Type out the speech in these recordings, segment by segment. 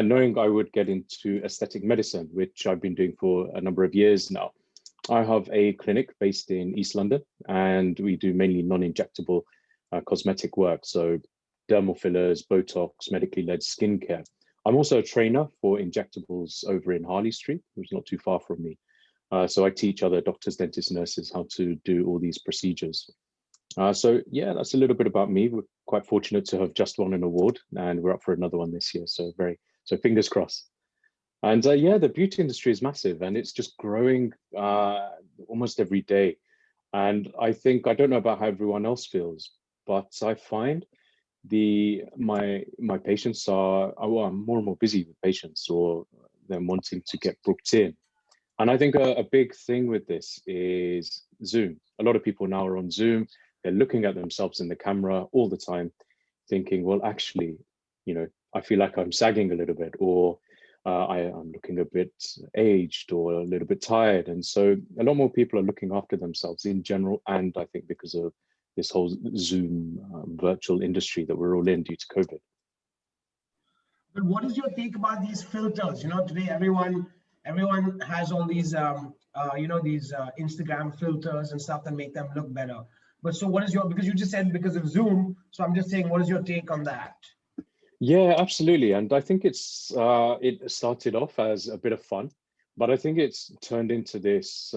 knowing I would get into aesthetic medicine, which I've been doing for a number of years now. I have a clinic based in East London, and we do mainly non-injectable cosmetic work. So dermal fillers, Botox, medically led skincare. I'm also a trainer for injectables over in Harley Street, which is not too far from me. So I teach other doctors, dentists, nurses how to do all these procedures. So yeah, that's a little bit about me. We're quite fortunate to have just won an award, and we're up for another one this year. So fingers crossed. And yeah, the beauty industry is massive, and it's just growing almost every day. And I think, I don't know about how everyone else feels, but I find my patients are, well, I'm more and more busy with patients, or them wanting to get booked in. And I think a big thing with this is Zoom. A lot of people now are on Zoom. They're looking at themselves in the camera all the time, thinking, well, actually, I feel like I'm sagging a little bit, or I'm looking a bit aged or a little bit tired. And so a lot more people are looking after themselves in general. And I think because of this whole Zoom virtual industry that we're all in due to COVID. But what is your take about these filters? Today everyone has all these, these Instagram filters and stuff that make them look better. But so what is because you just said because of Zoom. So I'm just saying, what is your take on that? Yeah, absolutely. And I think it started off as a bit of fun, but I think it's turned into this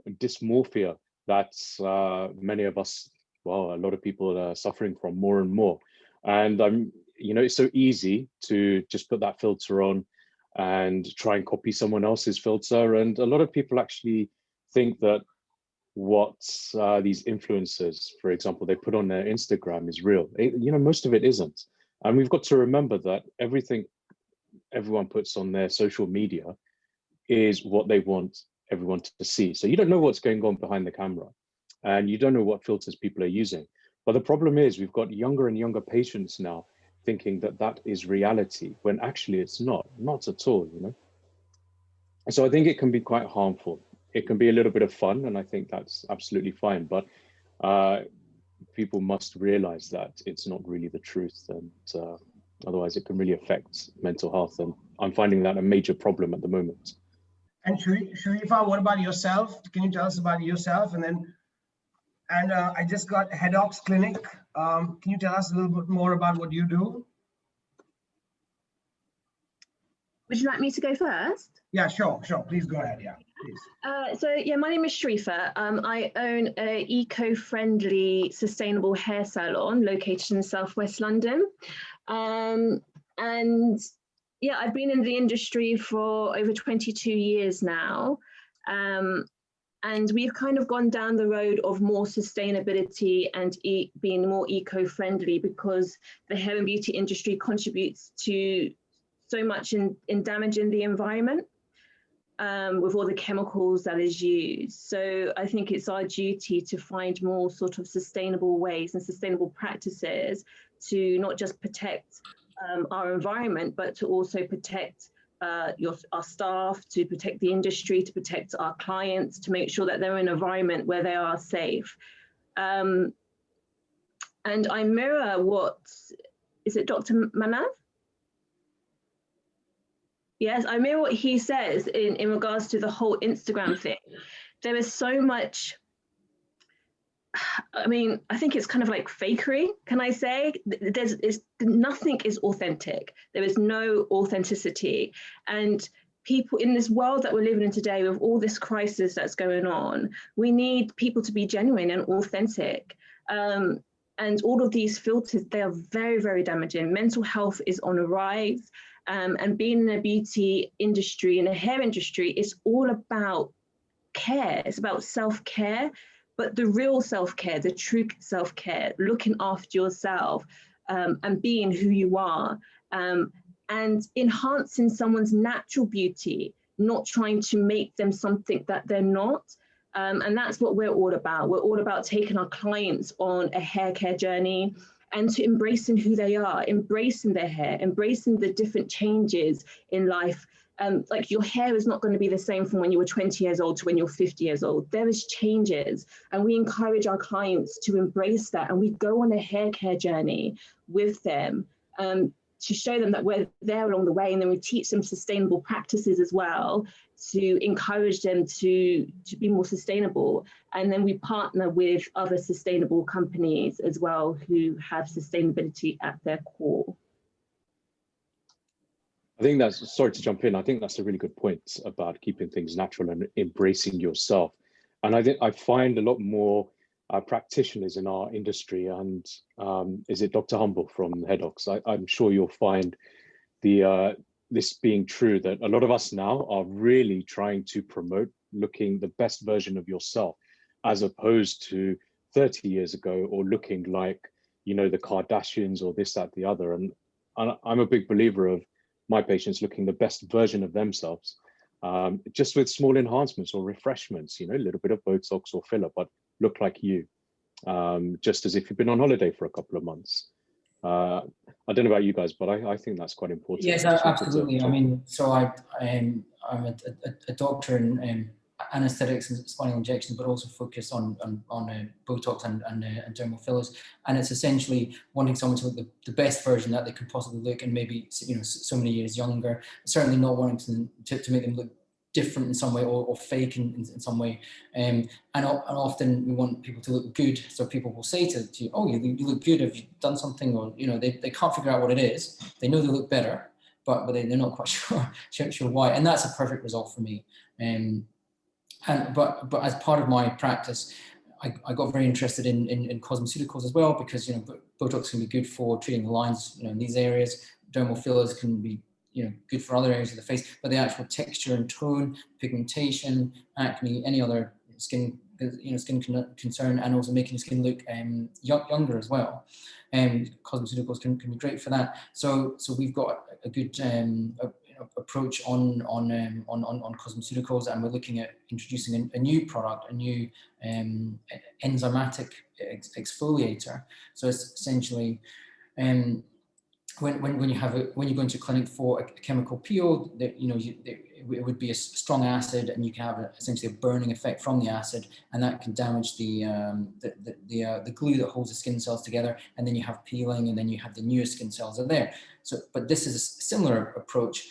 dysmorphia that many of us, well, a lot of people are suffering from more and more. And it's so easy to just put that filter on and try and copy someone else's filter. And a lot of people actually think that what these influencers, for example, they put on their Instagram is real. Most of it isn't. And we've got to remember that everything everyone puts on their social media is what they want everyone to see. So you don't know what's going on behind the camera, and you don't know what filters people are using. But the problem is we've got younger and younger patients now thinking that that is reality, when actually it's not at all, So I think it can be quite harmful. It can be a little bit of fun, and I think that's absolutely fine. But people must realize that it's not really the truth, and otherwise it can really affect mental health. And I'm finding that a major problem at the moment. And Sharifa, what about yourself? Can you tell us about yourself? And I just got Hedox Clinic. Can you tell us a little bit more about what you do? Would you like me to go first? Yeah, sure. Please go ahead. Yeah, please. So yeah, my name is Sharifa. I own an eco-friendly, sustainable hair salon located in Southwest London. And yeah, I've been in the industry for over 22 years now. And we've kind of gone down the road of more sustainability and being more eco-friendly, because the hair and beauty industry contributes to so much in damaging the environment with all the chemicals that is used. So I think it's our duty to find more sort of sustainable ways and sustainable practices to not just protect our environment, but to also protect our staff, to protect the industry, to protect our clients, to make sure that they're in an environment where they are safe. And I mirror is it Dr. Manav? Yes, I mirror what he says in regards to the whole Instagram thing. There is so much, I mean, I think it's kind of like fakery, can I say? Nothing is authentic. There is no authenticity. And people in this world that we're living in today, with all this crisis that's going on, we need people to be genuine and authentic. And all of these filters, they are very, very damaging. Mental health is on a rise. And being in a beauty industry, in a hair industry, it's all about care. It's about self-care, but the real self-care, the true self-care, looking after yourself and being who you are, and enhancing someone's natural beauty, not trying to make them something that they're not. And that's what we're all about. We're all about taking our clients on a hair care journey, and to embracing who they are, embracing their hair, embracing the different changes in life. Like, your hair is not going to be the same from when you were 20 years old to when you're 50 years old. There is changes, and we encourage our clients to embrace that. And we go on a hair care journey with them to show them that we're there along the way, and then we teach them sustainable practices as well to encourage them to be more sustainable. And then we partner with other sustainable companies as well who have sustainability at their core. I think that's, sorry to jump in, I think that's a really good point about keeping things natural and embracing yourself. And I think I find a lot more practitioners in our industry, and is it Dr. Humble from Hedox? I'm sure you'll find this being true, that a lot of us now are really trying to promote looking the best version of yourself, as opposed to 30 years ago, or looking like, you know, the Kardashians or this, that, the other. And I'm a big believer of my patients looking the best version of themselves, just with small enhancements or refreshments, you know, a little bit of Botox or filler, but look like you, just as if you've been on holiday for a couple of months. I don't know about you guys, but I think that's quite important. Yes, absolutely. I mean, so I'm a doctor in anesthetics and spinal injections, but also focus on Botox and dermal fillers. And it's essentially wanting someone to look the best version that they could possibly look, and maybe, you know, so many years younger. Certainly not wanting to make them look different in some way, or fake in some way. And often we want people to look good. So people will say to you, oh, you look good, have you done something? Or, you know, they can't figure out what it is. They know they look better, but they're not quite sure why. And that's a perfect result for me. But as part of my practice, I got very interested in cosmeceuticals as well, because, you know, Botox can be good for treating the lines, you know, in these areas. Dermal fillers can be, you know, good for other areas of the face, but the actual texture and tone, pigmentation, acne, any other skin concern, and also making the skin look younger as well. Cosmeceuticals can be great for that. So we've got a good approach on cosmeceuticals, and we're looking at introducing a new product, a new enzymatic exfoliator. So it's essentially when you go into a clinic for a chemical peel, that, you know, it would be a strong acid, and you can have essentially a burning effect from the acid, and that can damage the glue that holds the skin cells together, and then you have peeling, and then you have the newer skin cells are there. So, but this is a similar approach,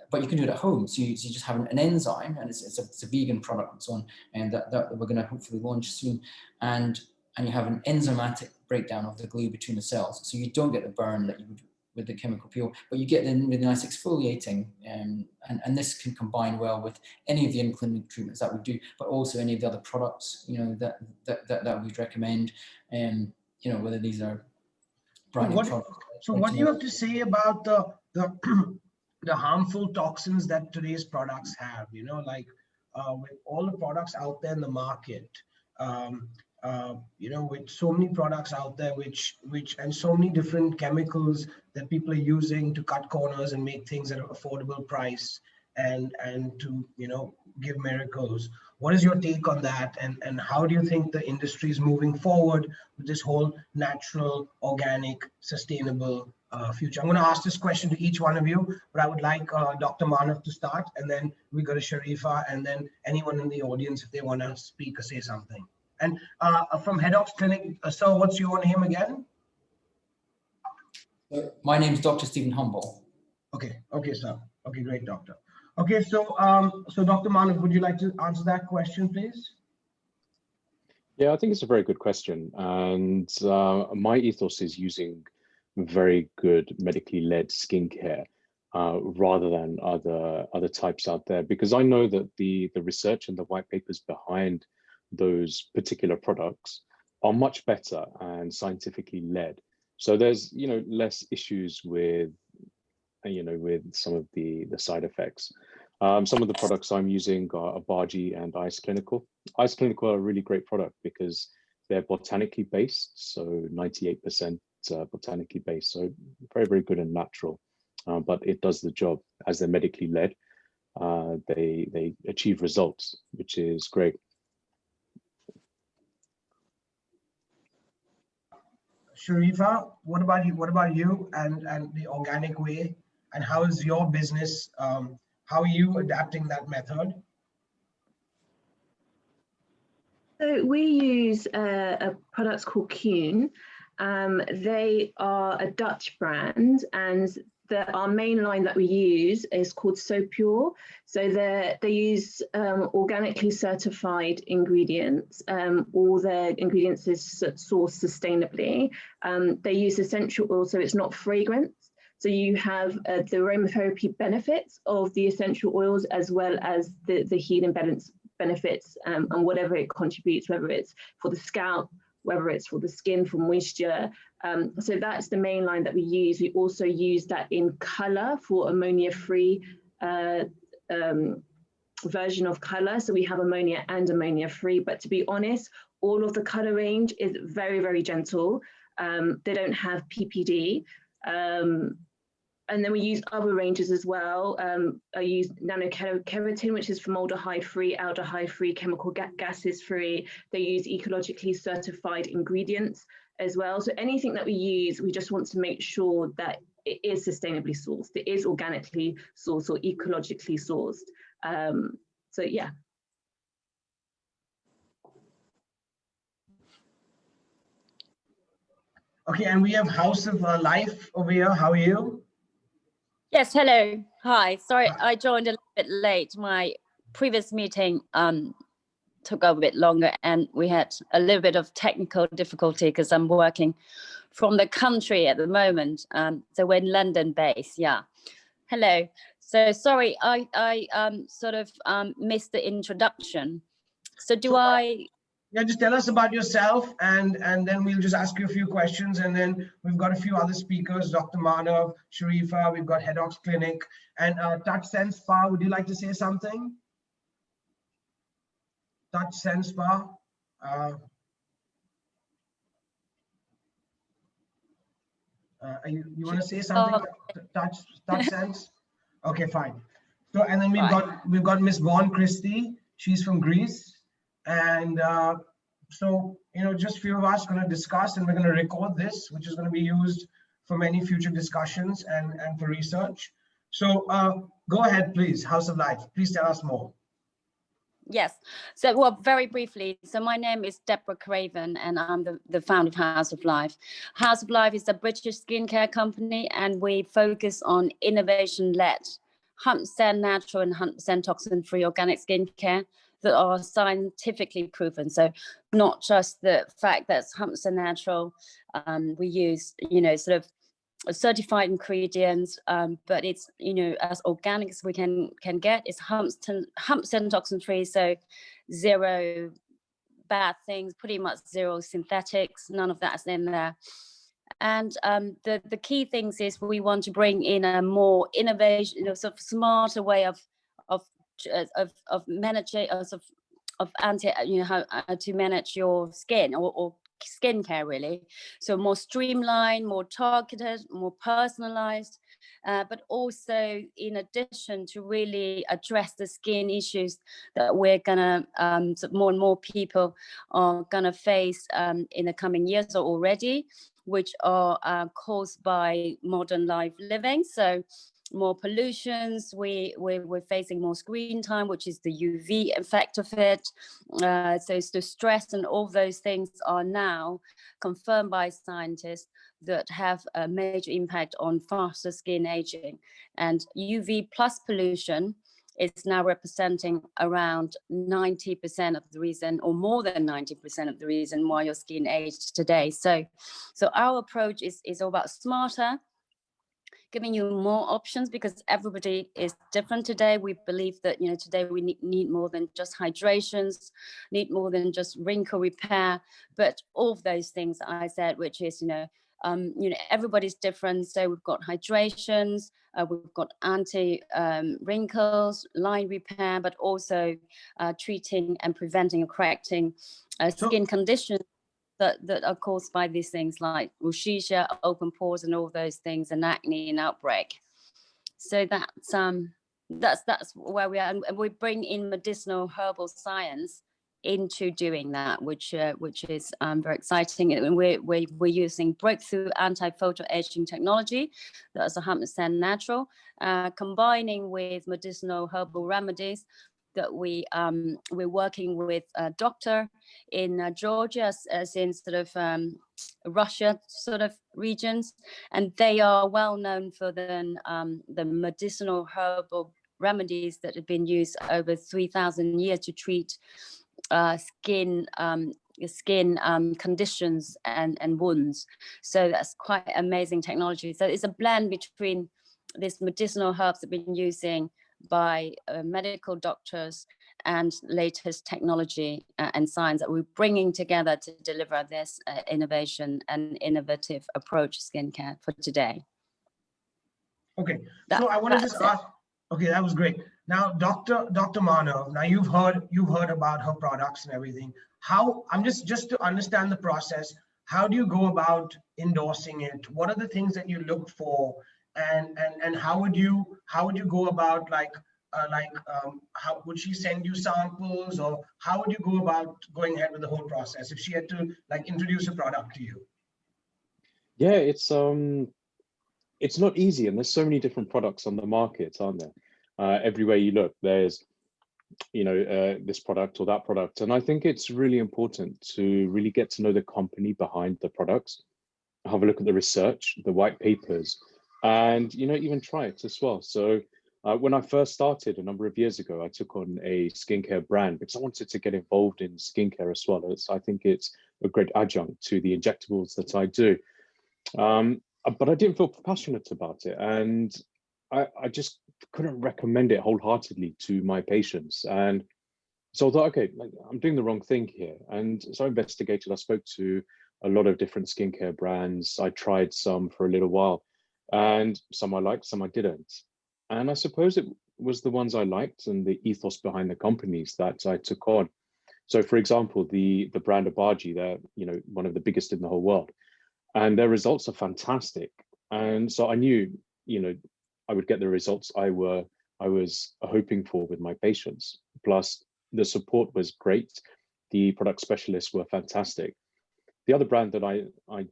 but you can do it at home. So you just have an enzyme, and it's a vegan product and so on, and that we're going to hopefully launch soon, and you have an enzymatic breakdown of the glue between the cells, so you don't get the burn that you would with the chemical peel, but you get the really nice exfoliating, and this can combine well with any of the in-clinic treatments that we do, but also any of the other products, you know, that we'd recommend, you know, whether these are branded products. So what do you have to say about the harmful toxins that today's products have? You know, like with all the products out there in the market, you know, with so many products out there, which and so many different chemicals that people are using to cut corners and make things at an affordable price, and to, you know, give miracles. What is your take on that, and how do you think the industry is moving forward with this whole natural, organic, sustainable future? I'm going to ask this question to each one of you, but I would like Dr. Manav to start, and then we go to Sharifa, and then anyone in the audience if they want to speak or say something. And from Hedox Clinic, so what's your name again? My name is Dr. Stephen Humble. Okay, sir. Okay, great, doctor. Okay, so so Dr. Manav, would you like to answer that question, please? Yeah, I think it's a very good question, and my ethos is using very good medically led skincare rather than other types out there, because I know that the research and the white papers behind those particular products are much better and scientifically led. So there's, you know, less issues with, you know, with some of the side effects. Some of the products I'm using are Abaji and Ice Clinical. Ice Clinical are a really great product because they're botanically based, so 98% botanically based, so very, very good and natural. But it does the job. As they're medically led, they achieve results, which is great. Sharifa, what about you? What about you and the organic way? And how is your business? How are you adapting that method? So we use a product called Cune, They are a Dutch brand, and our main line that we use is called So Pure. So they use organically certified ingredients. All their ingredients is sourced sustainably. They use essential oil, so it's not fragrance. So you have the aromatherapy benefits of the essential oils, as well as the healing balance benefits, and whatever it contributes, whether it's for the scalp, whether it's for the skin, for moisture. So that's the main line that we use. We also use that in color for ammonia-free version of color. So we have ammonia and ammonia-free, but to be honest, all of the color range is very, very gentle. They don't have PPD. And then we use other ranges as well. I use nanokeratin, which is formaldehyde-free, aldehyde-free, chemical gases-free. They use ecologically certified ingredients as well. So anything that we use, we just want to make sure that it is sustainably sourced, it is organically sourced or ecologically sourced. So yeah. Okay, and we have House of Life over here. How are you? Yes, hello. Hi. Sorry, I joined a little bit late. My previous meeting took a bit longer, and we had a little bit of technical difficulty because I'm working from the country at the moment. So we're in London based. Yeah. Hello. So sorry, I sort of missed the introduction. So Yeah, just tell us about yourself, and then we'll just ask you a few questions, and then we've got a few other speakers, Dr. Manav, Sharifa, we've got Hedox Clinic, and Touch Sense Spa. Would you like to say something? Touch Sense Spa. You want to say something? Touch Sense. Okay, fine. So, and then we've got Miss Vaughn Christie. She's from Greece, and so just a few of us going to discuss, and we're going to record this, which is going to be used for many future discussions and for research. So go ahead, please. House of Life. Please tell us more. Yes. So, well, very briefly. So my name is Deborah Craven, and I'm the founder of House of Life. House of Life is a British skincare company, and we focus on innovation-led, 100% natural and 100% toxin-free organic skincare that are scientifically proven. So not just the fact that it's 100% natural. We use, sort of certified ingredients, but it's, as organic as we can get. It's 100% toxin-free, so zero bad things, pretty much zero synthetics, none of that's in there. And the key things is we want to bring in a more innovation, sort of smarter way of managing, of anti, how to manage your skin or skincare, really. So more streamlined, more targeted, more personalized, but also in addition to really address the skin issues that we're gonna more and more people are gonna face in the coming years already, which are caused by modern life living. So more pollutions, we're facing more screen time, which is the UV effect of it. So it's the stress, and all those things are now confirmed by scientists that have a major impact on faster skin aging. And UV plus pollution is now representing around 90% of the reason, or more than 90% of the reason why your skin aged today. So our approach is all about smarter, giving you more options, because everybody is different today. We believe that, today we need more than just hydrations, need more than just wrinkle repair, but all of those things I said, which is, everybody's different. So we've got hydrations, we've got anti-wrinkles, line repair, but also treating and preventing and correcting skin conditions that are caused by these things like rosacea, open pores, and all those things, and acne and outbreak. So that's where we are, and we bring in medicinal herbal science into doing that, which is very exciting. And we're using breakthrough anti-photo aging technology that's 100% natural, combining with medicinal herbal remedies that we're working with a doctor in Georgia, as in sort of Russia sort of regions, and they are well known for the medicinal herbal remedies that have been used over 3,000 years to treat skin conditions and wounds. So that's quite amazing technology. So it's a blend between this medicinal herbs that have been using by medical doctors and latest technology and science that we're bringing together to deliver this innovation and innovative approach to skincare for today. Okay, so I want to just ask. Okay, that was great. Now, Dr. Manav, now you've heard about her products and everything. How, I'm just to understand the process, how do you go about endorsing it? What are the things that you look for, and how would you go about, how would she send you samples, or how would you go about going ahead with the whole process if she had to like introduce a product to you? Yeah, it's not easy, and there's so many different products on the market, aren't there? Everywhere you look, there's this product or that product, and I think it's really important to really get to know the company behind the products, have a look at the research, the white papers, and even try it as well. So when I first started a number of years ago, I took on a skincare brand because I wanted to get involved in skincare as well. I think it's a great adjunct to the injectables that I do. But I didn't feel passionate about it, and I just couldn't recommend it wholeheartedly to my patients. And so I thought, okay, I'm doing the wrong thing here. And so I investigated. I spoke to a lot of different skincare brands. I tried some for a little while, and some I liked, some I didn't. And I suppose it was the ones I liked and the ethos behind the companies that I took on. So, for example, the brand Abaji, they're one of the biggest in the whole world, and their results are fantastic. And so I knew, I would get the results I was hoping for with my patients. Plus, the support was great. The product specialists were fantastic. The other brand that I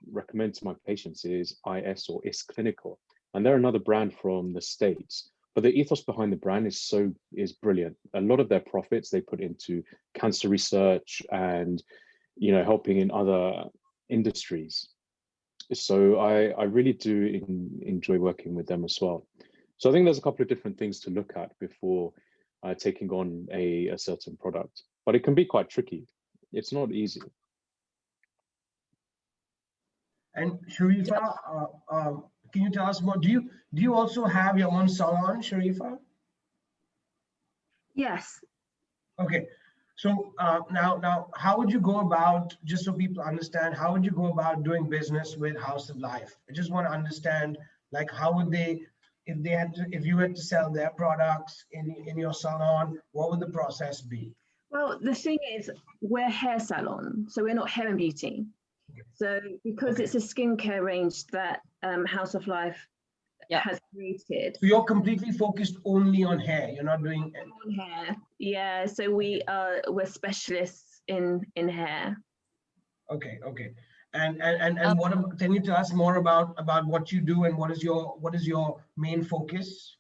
recommend to my patients is IS or IS Clinical, and they're another brand from the States. But the ethos behind the brand is brilliant. A lot of their profits they put into cancer research and helping in other industries. So I really do enjoy working with them as well. So I think there's a couple of different things to look at before taking on a certain product, but it can be quite tricky. It's not easy. And Sharifa, can you tell us more? Do you also have your own salon, Sharifa? Yes. Okay. So now, how would you go about, just so people understand, how would you go about doing business with House of Life? I just want to understand, like, how would they, if you had to sell their products in your salon, what would the process be? Well, the thing is, we're a hair salon, so we're not hair and beauty. So because it's a skincare range that House of Life has created. So you're completely focused only on hair. You're not doing on hair. Yeah. So we're specialists in hair. Okay. Okay. And what can you tell us more about what you do and what is your main focus?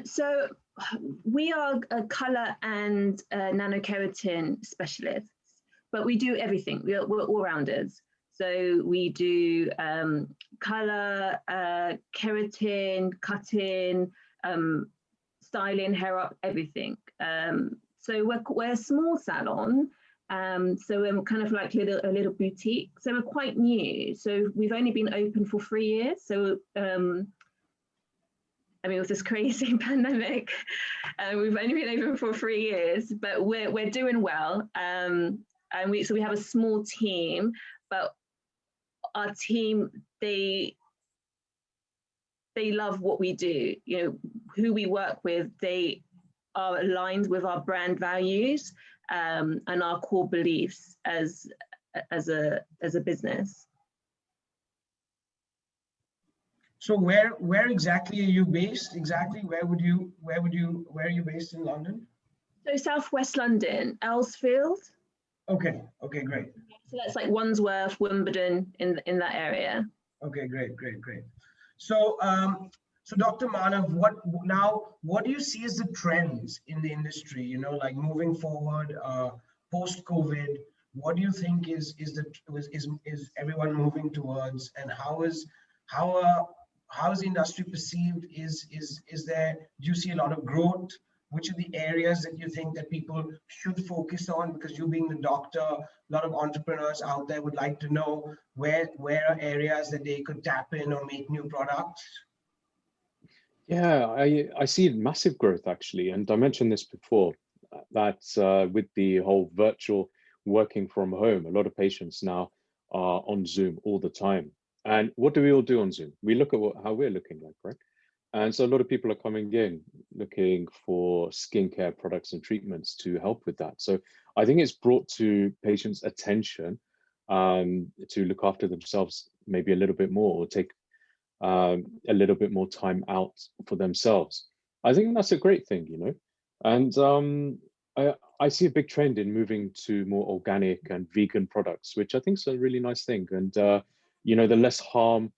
So we are a color and nanokeratin specialists, but we do everything. We're all-rounders. So we do color, keratin, cutting, styling, hair up, everything. So we're a small salon. So we're kind of like a little boutique. So we're quite new. So we've only been open for 3 years. So I mean, with this crazy pandemic, we've only been open for 3 years, but we're doing well. And so we have a small team, but our team, they love what we do. Who we work with, they are aligned with our brand values and our core beliefs as a business. So where exactly are you based? Exactly where are you based in London? So Southwest London, Earlsfield. Okay. Okay, great. So that's like Wandsworth, Wimbledon, in that area. Okay, great. So So Dr. Manav, what do you see as the trends in the industry, you know, like moving forward, post-COVID? What do you think is everyone moving towards, and how is the industry perceived? Is there, do you see a lot of growth? Which are the areas that you think that people should focus on? Because you being the doctor, a lot of entrepreneurs out there would like to know where are areas that they could tap in or make new products. Yeah, I see massive growth actually, and I mentioned this before, that with the whole virtual working from home, a lot of patients now are on Zoom all the time. And what do we all do on Zoom? We look at how we're looking like, right? And so a lot of people are coming in looking for skincare products and treatments to help with that. So I think it's brought to patients' attention to look after themselves maybe a little bit more, or take a little bit more time out for themselves. I think that's a great thing, you know. And I see a big trend in moving to more organic and vegan products, which I think is a really nice thing. And you know, the less harm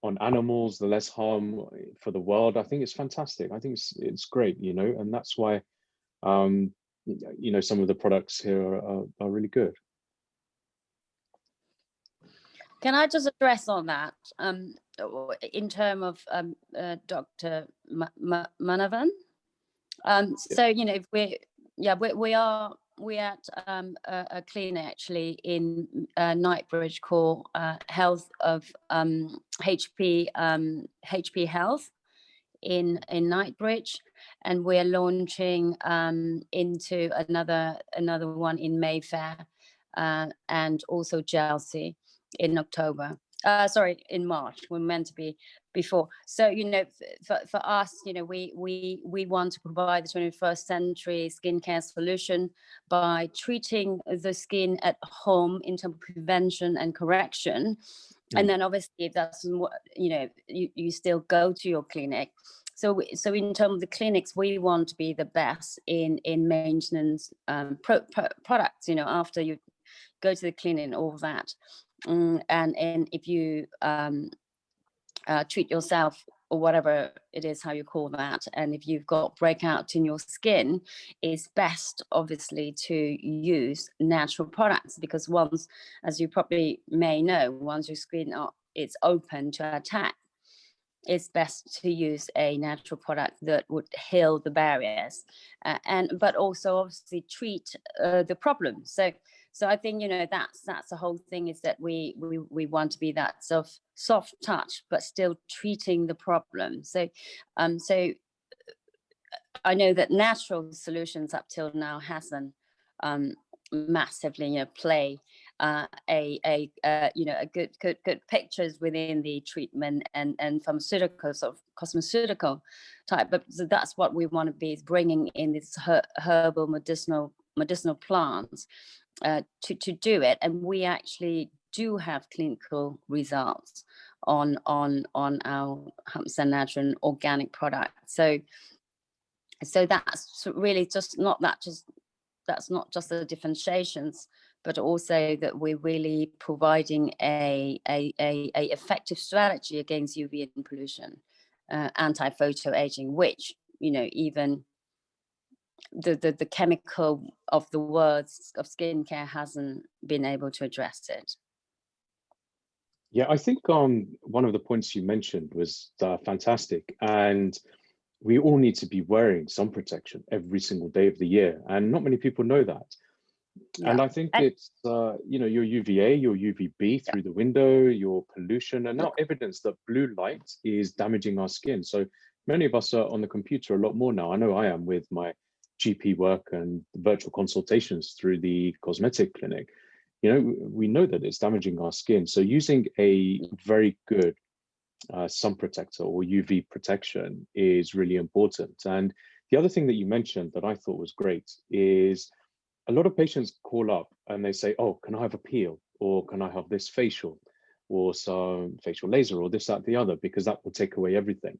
on animals, the less harm for the world, I think it's fantastic. I think it's great, you know, and that's why you know, some of the products here are really good. Can I just address on that in terms of Dr. Manavan? So, you know, we're at a clinic actually in Knightsbridge called Health of HP Health in Knightsbridge, and we're launching into another one in Mayfair and also Chelsea in October. Sorry, in March. We're meant to be before. So, you know, for us, you know, we want to provide the 21st century skincare solution by treating the skin at home in terms of prevention and correction. And then obviously, if that's, you know, you still go to your clinic. So in terms of the clinics, we want to be the best in maintenance products, you know, after you go to the clinic and all that. And if you treat yourself or whatever it is, how you call that, and if you've got breakout in your skin, it's best obviously to use natural products, because once, as you probably may know, once your skin is open to attack, it's best to use a natural product that would heal the barriers but also obviously treat the problem. So I think, you know, that's the whole thing, is that we want to be that soft touch, but still treating the problem. So so I know that natural solutions up till now hasn't massively, you know, play you know, a good pictures within the treatment and pharmaceuticals of cosmeceutical type, but so that's what we want to be, is bringing in these herbal medicinal plants to do it. And we actually do have clinical results on our 100% natural and organic product. So that's really just not the differentiations, but also that we're really providing a effective strategy against UV and pollution, anti-photo aging, which, you know, even the chemical of the words of skincare hasn't been able to address it. Yeah, I think one of the points you mentioned was fantastic, and we all need to be wearing sun protection every single day of the year, and not many people know that. Yeah. And I think it's you know, your UVA, your UVB through the window, your pollution, and now evidence that blue light is damaging our skin. So many of us are on the computer a lot more now. I know I am, with my GP work and virtual consultations through the cosmetic clinic. You know, we know that it's damaging our skin. So using a very good sun protector or UV protection is really important. And the other thing that you mentioned that I thought was great is a lot of patients call up and they say, oh, can I have a peel, or can I have this facial, or some facial laser, or this, that, the other, because that will take away everything.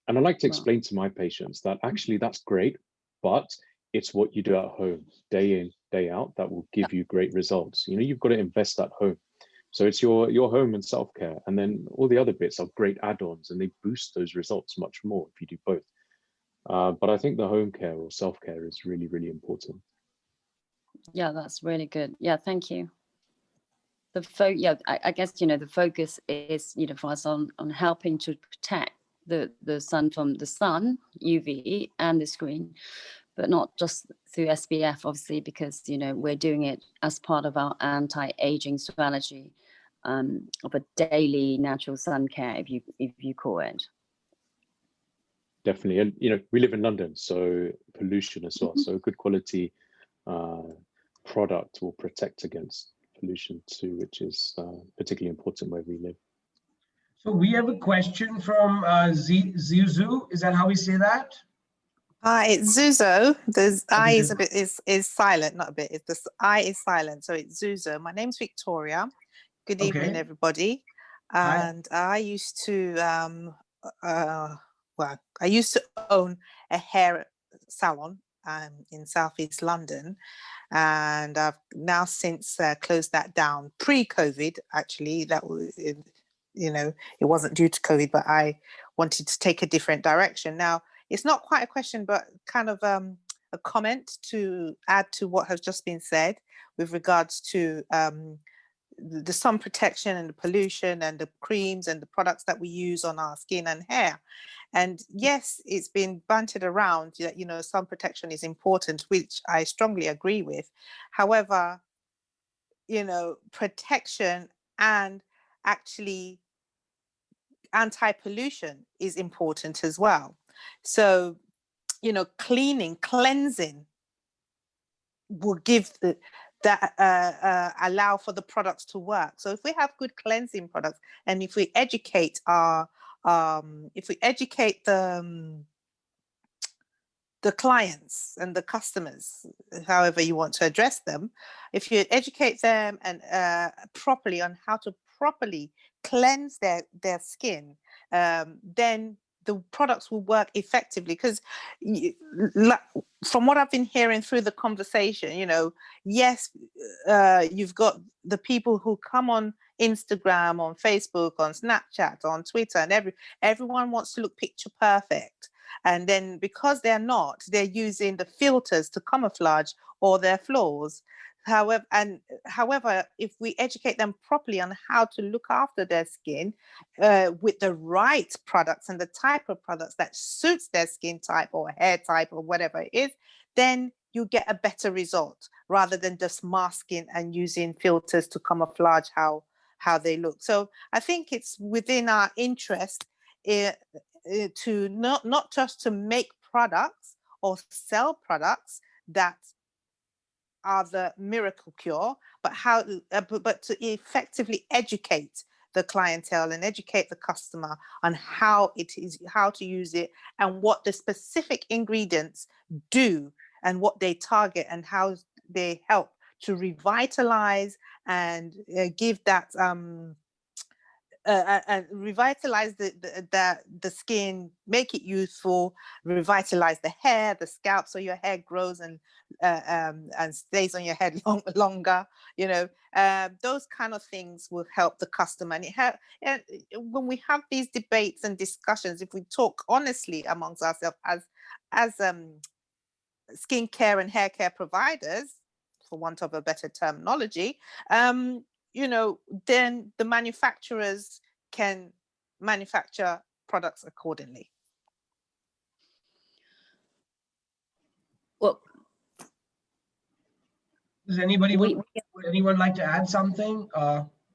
And I like to explain to my patients that actually that's great, but it's what you do at home day in, day out that will give you great results. You know, you've got to invest at home. So it's your home and self-care, and then all the other bits are great add-ons, and they boost those results much more if you do both. But I think the home care or self-care is really, really important. Yeah, that's really good. Yeah, thank you. I guess, the focus is, for us on helping to protect the sun from the sun, UV, and the screen, but not just through SPF, obviously, because, we're doing it as part of our anti-aging strategy, of a daily natural sun care, if you call it. Definitely. And, we live in London, so pollution as well. So a good quality product will protect against pollution too, which is particularly important where we live. So we have a question from Zuzu. Is that how we say that? Hi, it's Zuzo. The I is a bit is silent, not a bit. It's the I is silent, so it's Zuzo. My name's Victoria. Good evening, everybody. And I used to I used to own a hair salon in Southeast London, and I've now since closed that down. Pre-COVID, actually, that was it wasn't due to COVID, but I wanted to take a different direction. Now, it's not quite a question, but kind of a comment to add to what has just been said with regards to the sun protection and the pollution and the creams and the products that we use on our skin and hair. And yes, it's been bantered around that, sun protection is important, which I strongly agree with. However, protection and actually anti-pollution is important as well. So, cleansing will give allow for the products to work. So if we have good cleansing products, and if we educate the clients and the customers, however you want to address them, if you educate them and properly on how to properly cleanse their skin, then the products will work effectively. Because from what I've been hearing through the conversation, yes, you've got the people who come on Instagram, on Facebook, on Snapchat, on Twitter, and everyone wants to look picture perfect. And then because they're not, they're using the filters to camouflage all their flaws. However, if we educate them properly on how to look after their skin with the right products and the type of products that suits their skin type or hair type or whatever it is, then you get a better result rather than just masking and using filters to camouflage how they look. So I think it's within our interest to not just to make products or sell products that are the miracle cure, but to effectively educate the clientele and educate the customer on how to use it, and what the specific ingredients do and what they target and how they help to revitalize and give that and revitalize the skin, make it youthful, revitalize the hair, the scalp, so your hair grows and stays on your head longer. Those kind of things will help the customer. And when we have these debates and discussions, if we talk honestly amongst ourselves as skincare and hair care providers, for want of a better terminology, then the manufacturers can manufacture products accordingly. Well, does anyone like to add something?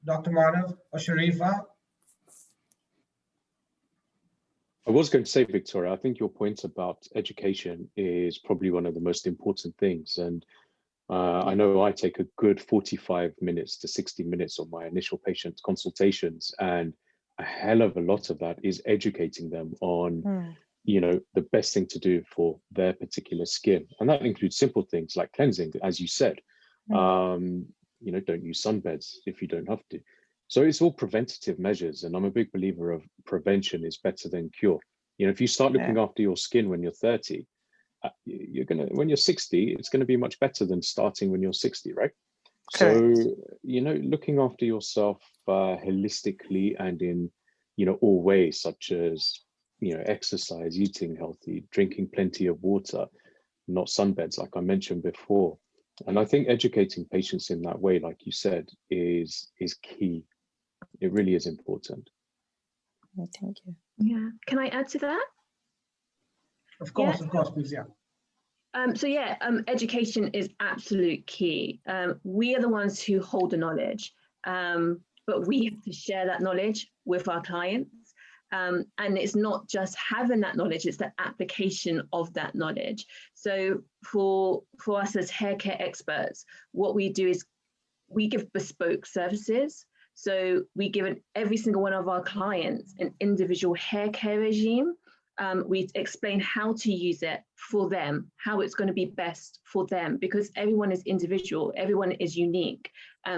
Dr. Manav or Sharifa? I was going to say, Victoria, I think your point about education is probably one of the most important things. And I know I take a good 45 minutes to 60 minutes on my initial patient consultations, and a hell of a lot of that is educating them on, the best thing to do for their particular skin. And that includes simple things like cleansing, as you said. Don't use sunbeds if you don't have to. So it's all preventative measures. And I'm a big believer of prevention is better than cure. If you start looking after your skin when you're 30, when you're 60, it's going to be much better than starting when you're 60, right? So, looking after yourself holistically and in, all ways, such as, exercise, eating healthy, drinking plenty of water, not sunbeds, like I mentioned before. And I think educating patients in that way, like you said, is key. It really is important. Thank you. Yeah. Can I add to that? Of course, please, yeah. Education is absolute key. We are the ones who hold the knowledge, but we have to share that knowledge with our clients. And it's not just having that knowledge, it's the application of that knowledge. So for us as hair care experts, what we do is we give bespoke services. So we give every single one of our clients an individual hair care regime. We explain how to use it for them, how it's going to be best for them, because everyone is individual, everyone is unique.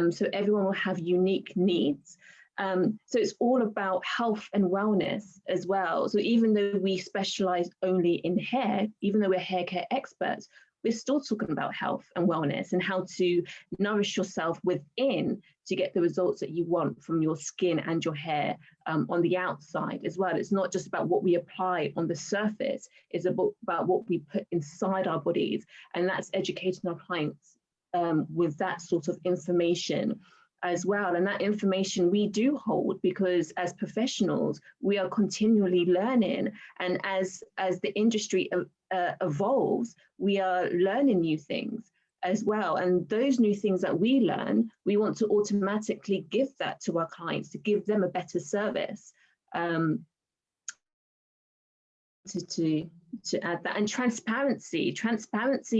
So everyone will have unique needs. So it's all about health and wellness as well. So even though we specialize only in hair, even though we're hair care experts, we're still talking about health and wellness and how to nourish yourself within to get the results that you want from your skin and your hair on the outside as well. It's not just about what we apply on the surface, it's about what we put inside our bodies. And that's educating our clients with that sort of information as well. And that information we do hold, because as professionals, we are continually learning. And as the industry evolves, we are learning new things as well. And those new things that we learn, we want to automatically give that to our clients to give them a better service. To add that, and transparency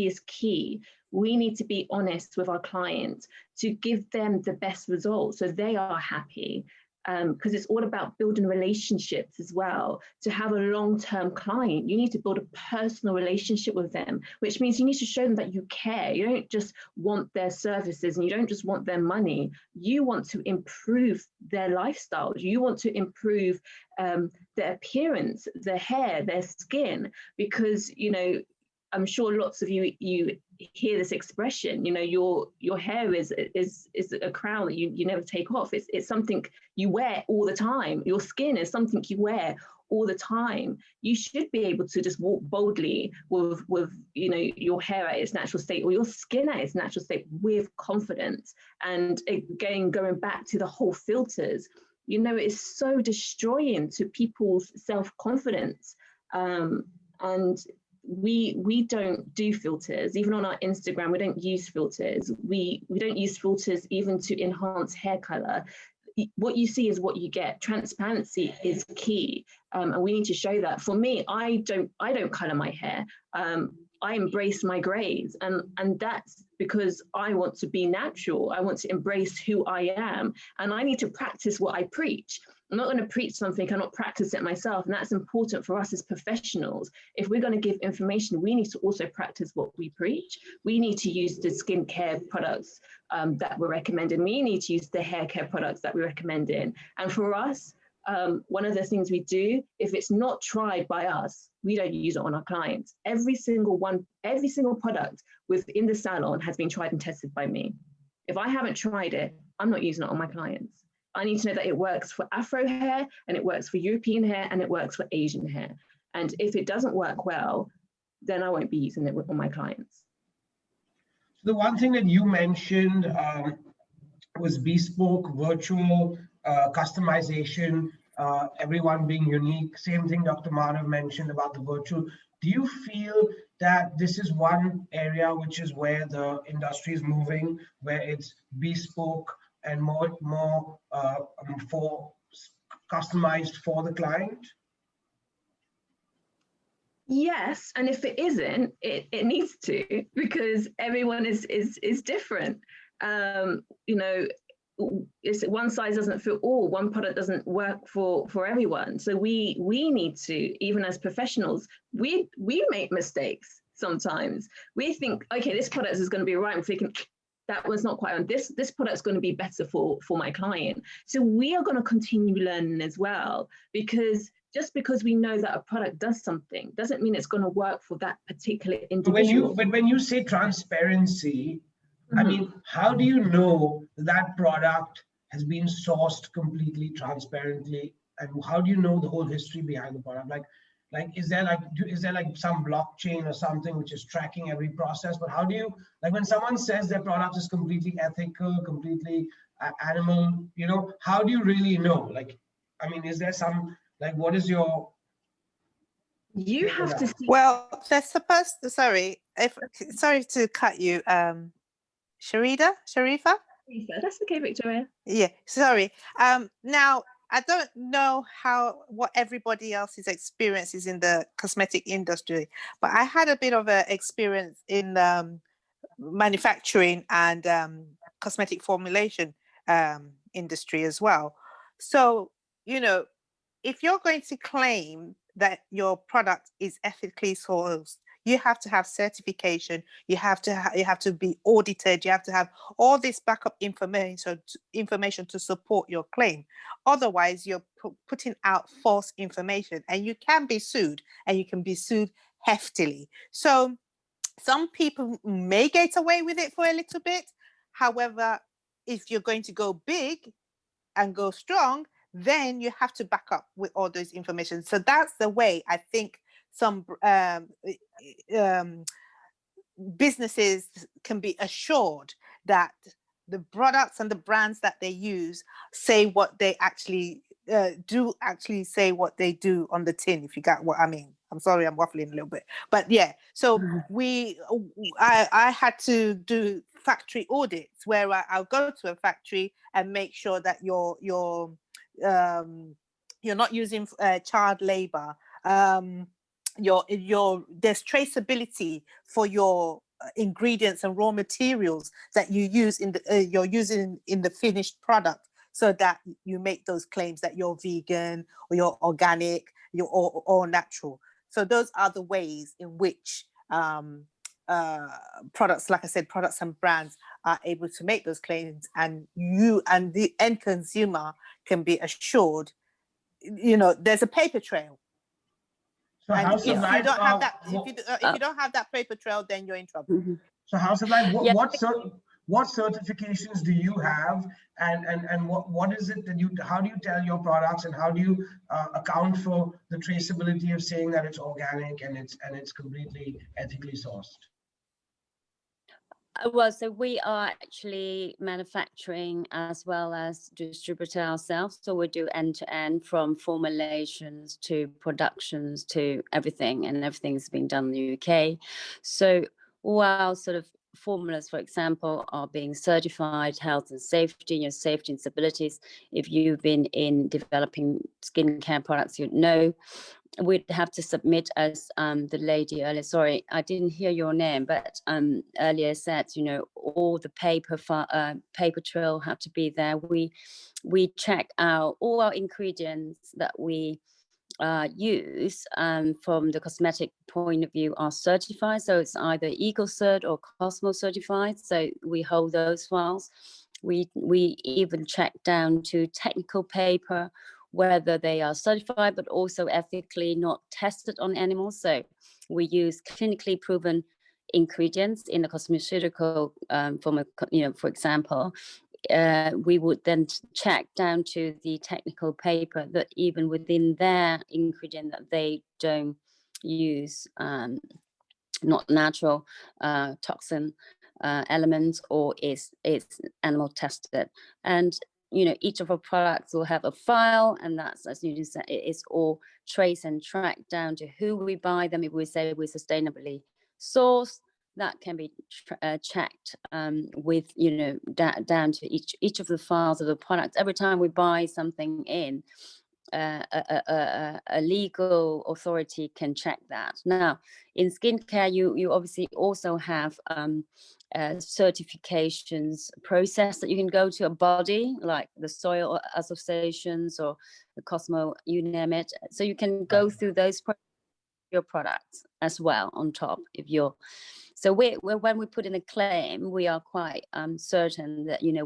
is key. We need to be honest with our clients to give them the best results so they are happy, because it's all about building relationships as well. To have a long-term client, you need to build a personal relationship with them, which means you need to show them that you care. You don't just want their services and you don't just want their money. You want to improve their lifestyle. You want to improve their appearance, their hair, their skin, because, I'm sure lots of you hear this expression, your hair is a crown that you never take off. It's something you wear all the time. Your skin is something you wear all the time. You should be able to just walk boldly with your hair at its natural state, or your skin at its natural state, with confidence. And again, going back to the whole filters, it's so destroying to people's self-confidence. And we don't do filters. Even on our Instagram, we don't use filters. We don't use filters even to enhance hair color. What you see is what you get. Transparency is key, and we need to show that. For me, I don't color my hair. I embrace my grays, and that's because I want to be natural. I want to embrace who I am, and I need to practice what I preach. I'm not going to preach something, I cannot practice it myself. And that's important for us as professionals. If we're going to give information, we need to also practice what we preach. We need to use the skincare products that we're recommending. We need to use the hair care products that we're recommending. And for us, one of the things we do, if it's not tried by us, we don't use it on our clients. Every single product within the salon has been tried and tested by me. If I haven't tried it, I'm not using it on my clients. I need to know that it works for Afro hair, and it works for European hair, and it works for Asian hair. And if it doesn't work well, then I won't be using it on my clients. The one thing that you mentioned was bespoke, virtual, customization, everyone being unique. Same thing Dr. Madhav mentioned about the virtual. Do you feel that this is one area which is where the industry is moving, where it's bespoke and more for customized for the client? Yes, and if it isn't, it needs to, because everyone is different. It's one size doesn't fit all. One product doesn't work for everyone. So we need to, even as professionals, we make mistakes sometimes. We think, okay, this product is going to be right. We're thinking, that was not quite on. This product's going to be better for my client. So we are going to continue learning as well, because just because we know that a product does something doesn't mean it's going to work for that particular individual. But when you say transparency, I mean, how do you know that product has been sourced completely transparently, and how do you know the whole history behind the product? Like is there like some blockchain or something which is tracking every process? But how do you, like, when someone says their product is completely ethical, completely animal, you know, how do you really know? Like, I mean, is there some, like, what is your, You have to see. Well, they're supposed to, sorry to cut you, Sharifa? That's okay, Victoria. Yeah, sorry. Now I don't know what everybody else's experience is in the cosmetic industry, but I had a bit of an experience in manufacturing and cosmetic formulation industry as well. So, you know, if you're going to claim that your product is ethically sourced, you have to have certification. You have to be audited. You have to have all this backup information to support your claim. Otherwise, you're putting out false information, and you can be sued, and you can be sued heftily. So some people may get away with it for a little bit. However, if you're going to go big and go strong, then you have to back up with all those information. So that's the way I think some businesses can be assured that the products and the brands that they use say what they actually say what they do on the tin, if you got what I mean. I'm sorry, I'm waffling a little bit, but yeah. So I had to do factory audits where I'll go to a factory and make sure that you're not using child labor. There's traceability for your ingredients and raw materials that you use you're using in the finished product, so that you make those claims that you're vegan or you're organic, you're all natural. So those are the ways in which products, like I said, products and brands are able to make those claims, and you and the end consumer can be assured, you know, there's a paper trail. so And House if of Life, you don't have that, if you don't have that paper trail, then you're in trouble. So House of Life, Yeah. what certifications do you have, and what is it that how do you tell your products, and how do you account for the traceability of saying that it's organic and it's completely ethically sourced? Well, so we are actually manufacturing as well as distributor ourselves. So we do end to end, from formulations to productions to everything, and everything's being done in the UK. So while sort of formulas, for example, are being certified, health and safety, your safety and stabilities. If you've been in developing skincare products, you know, we'd have to submit, as the lady earlier, sorry, I didn't hear your name, but earlier said, you know, all the paper trail have to be there. We check out all our ingredients that we use from the cosmetic point of view are certified. So it's either EcoCert or Cosmo certified. So we hold those files. We even check down to technical paper, whether they are certified, but also ethically not tested on animals. So we use clinically proven ingredients in the cosmeceutical for example, we would then check down to the technical paper that even within their ingredient that they don't use not natural toxin elements, or is animal tested. And you know, each of our products will have a file, and that's, as you said, it's all trace and tracked down to who we buy them. If we say we're sustainably sourced, that can be checked with, you know, down to each of the files of the products. Every time we buy something in, a legal authority can check that. Now, in skincare, you obviously also have certifications process that you can go to, a body like the soil associations or the Cosmo, you name it. So you can go through those your products as well on top. If you're when we put in a claim, we are quite certain that, you know,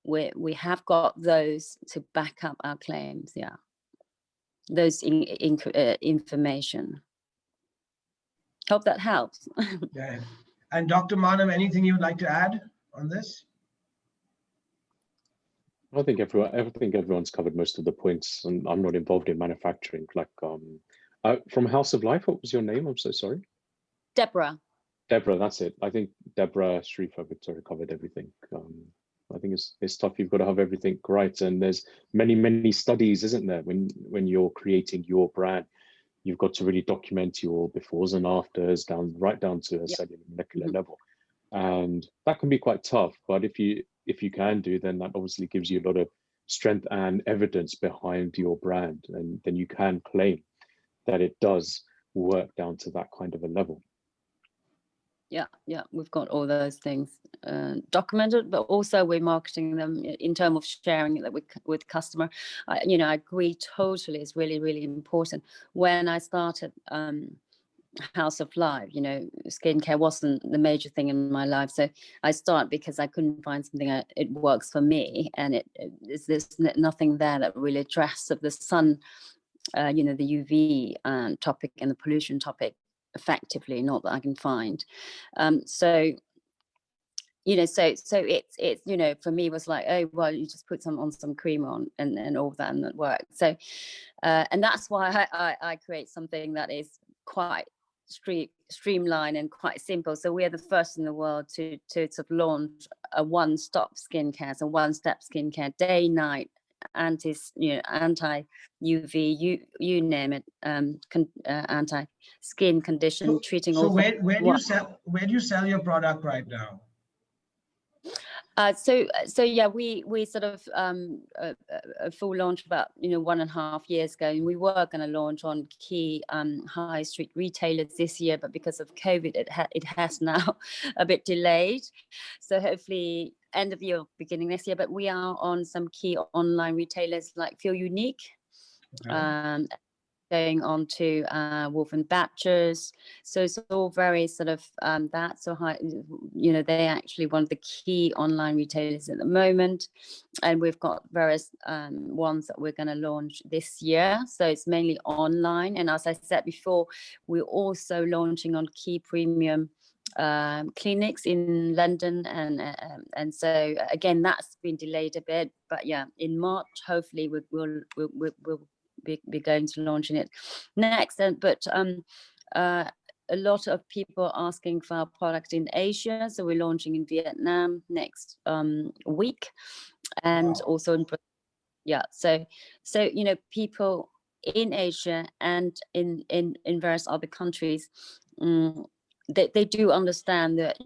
we have got those to back up our claims. Yeah, those information. Hope that helps. Yeah. And Dr. Manav, anything you'd like to add on this? I think everyone's covered most of the points, and I'm not involved in manufacturing. Like, from House of Life, what was your name? I'm so sorry. Deborah. Deborah, that's it. I think Deborah, Shrifa, Victoria covered everything. I think it's tough. You've got to have everything right, and there's many studies, isn't there? When you're creating your brand, you've got to really document your befores and afters right down to a cellular molecular level, and that can be quite tough. But if you can do, then that obviously gives you a lot of strength and evidence behind your brand, and then you can claim that it does work down to that kind of a level. Yeah, we've got all those things documented, but also we're marketing them in terms of sharing it with customer. I agree totally. It's really important. When I started House of Life, skincare wasn't the major thing in my life, so I started because I couldn't find something it works for me, and there's nothing there that really addresses the sun, the UV topic and the pollution topic effectively, not that I can find. So it's for me was like, oh well, you just put some cream on and all that, and it works. So and that's why I create something that is quite streamlined and quite simple. So we are the first in the world to sort of launch a one-stop skincare, so one-step skincare, day, night, anti UV, you name it, anti skin condition, treating so all. where do you sell your product right now? So yeah, we sort of a full launch about 1.5 years ago, and we were going to launch on key high street retailers this year, but because of COVID, it has now a bit delayed. So hopefully end of year, beginning next year. But we are on some key online retailers like Feel Unique. Okay. Going on to Wolf and Batchers, so it's all very sort of that. So high, they actually one of the key online retailers at the moment, and we've got various ones that we're going to launch this year. So it's mainly online, and as I said before, we're also launching on key premium clinics in London, and so again that's been delayed a bit, but yeah, in March hopefully we'll be going to launching it next. But a lot of people asking for our product in Asia, so we're launching in Vietnam next week, and also in so people in Asia and in various other countries, they do understand that,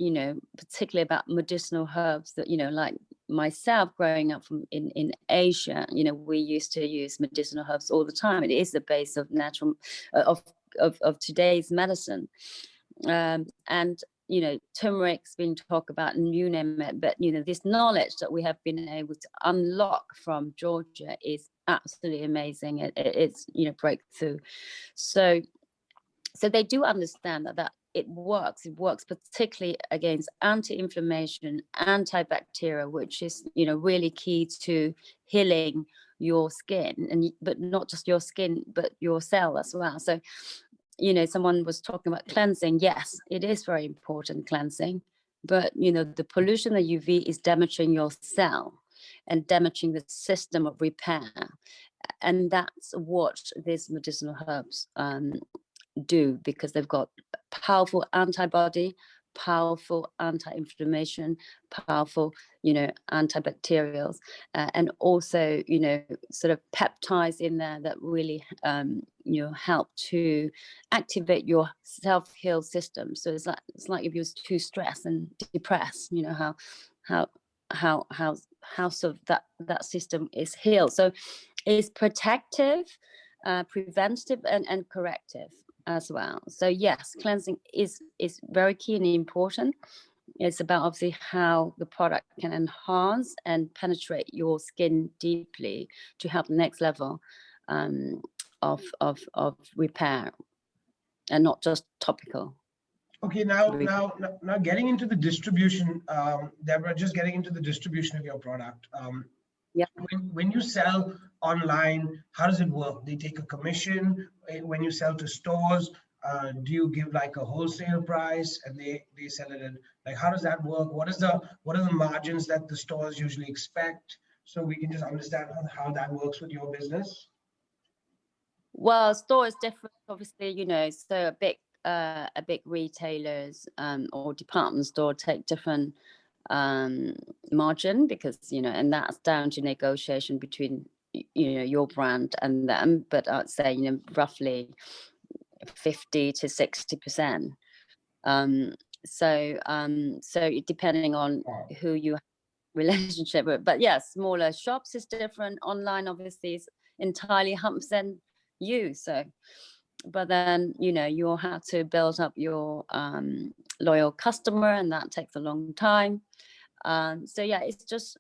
particularly about medicinal herbs, that like myself growing up in Asia, we used to use medicinal herbs all the time. It is the base of natural of today's medicine, and turmeric's been talked about and you name it, but this knowledge that we have been able to unlock from Georgia is absolutely amazing. It's breakthrough. So they do understand that it works particularly against anti-inflammation, antibacterial, which is really key to healing your skin, but not just your skin but your cell as well. So someone was talking about cleansing. Yes, it is very important, cleansing, but the pollution, the UV, is damaging your cell and damaging the system of repair, and that's what these medicinal herbs do, because they've got powerful antibody, powerful anti-inflammation, powerful antibacterials, and also sort of peptides in there that really help to activate your self-heal system. So it's like if you're too stressed and depressed, how sort of that system is healed. So it's protective, preventative, and corrective as well. So yes, cleansing is very key and important. It's about obviously how the product can enhance and penetrate your skin deeply to help the next level of repair, and not just topical. Okay, now getting into the distribution, Deborah, just getting into the distribution of your product. Yeah. When you sell online, how does it work? They take a commission when you sell to stores. Do you give like a wholesale price and they sell it at, like, how does that work? What are the margins that the stores usually expect? So we can just understand how that works with your business. Well, store is different, obviously, you know, so a big retailers or department store take different margin, because, you know, and that's down to negotiation between, you know, your brand and them. But I'd say, you know, roughly 50 to 60%. So depending on who you have a relationship with, but yeah, smaller shops is different. Online obviously is entirely 100% you. So, but then, you know, you'll have to build up your loyal customer, and that takes a long time. So yeah, it's just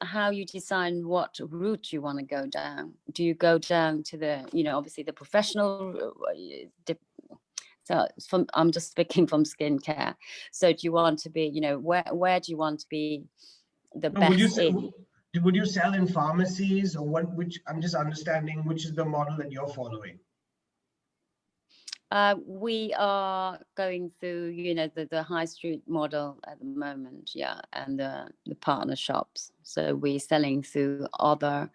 how you decide what route you want to go down. Do you go down to the, you know, obviously the professional so I'm just speaking from skincare. So do you want to be, you know, where do you want to be the best in? Would you sell in pharmacies, or what? Which, I'm just understanding which is the model that you're following. We are going through, you know, the high street model at the moment, yeah, and the partner shops. So we're selling through other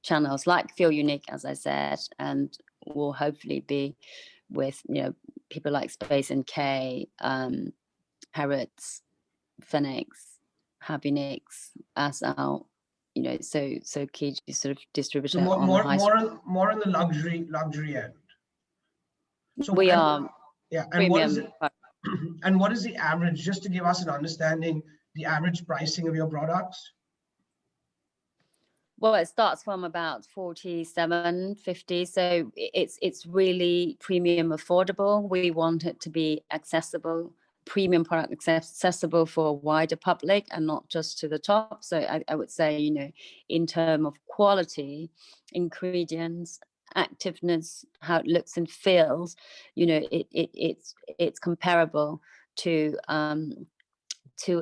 channels like Feel Unique, as I said, and will hopefully be with, you know, people like Space NK, Harrods, Phoenix, Happy Nicks, as our, you know, so key sort of distributor. So on more on the luxury end. So we are, yeah, and what is premium. it? And what is the average, just to give us an understanding, the average pricing of your products? Well, it starts from about 47.50, so it's really premium affordable. We want it to be accessible, premium product accessible for a wider public and not just to the top. So I would say, you know, in terms of quality, ingredients, activeness, how it looks and feels, you know, it's comparable to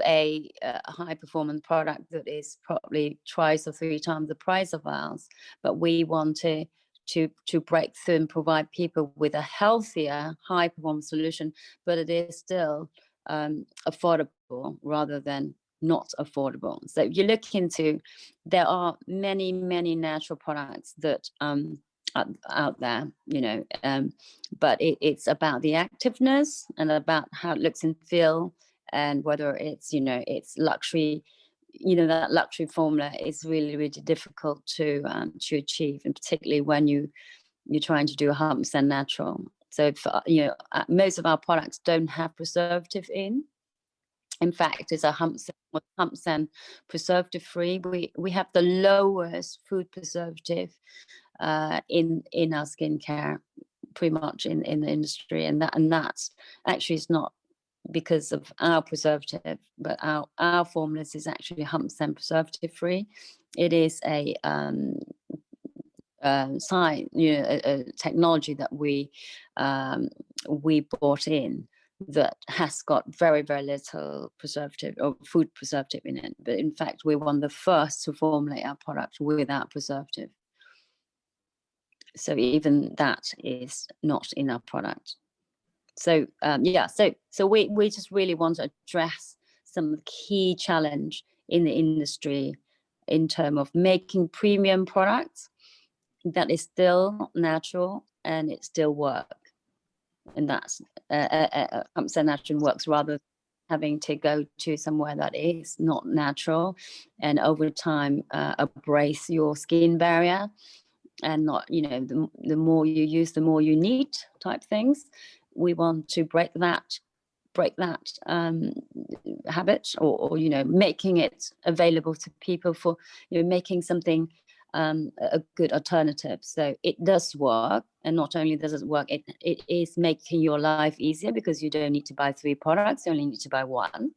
a high performance product that is probably twice or three times the price of ours. But we want to break through and provide people with a healthier, high performance solution, but it is still affordable rather than not affordable. So if you look into, there are many natural products that out there, you know, but it's about the activeness and about how it looks and feel. And whether it's, you know, it's luxury, you know, that luxury formula is really difficult to achieve, and particularly when you're trying to do 100% natural. So you know, most of our products don't have preservative in. In fact, it's 100% preservative free. We have the lowest food preservative in our skincare, pretty much in the industry, and that's actually, it's not because of our preservative, but our formulas is actually 100% preservative free. It is a science, you know, a technology that we brought in that has got very little preservative or food preservative in it. But in fact, we're one of the first to formulate our product without preservative. So even that is not in our product. So yeah, so we just really want to address some key challenge in the industry in terms of making premium products that is still natural and it still work, and that's 100% natural works, rather than having to go to somewhere that is not natural and over time abrade your skin barrier, and not, you know, the more you use, the more you need type things. We want to break that habit, or you know, making it available to people for, you know, making something a good alternative. So it does work, and not only does it work, it is making your life easier, because you don't need to buy 3 products, you only need to buy 1.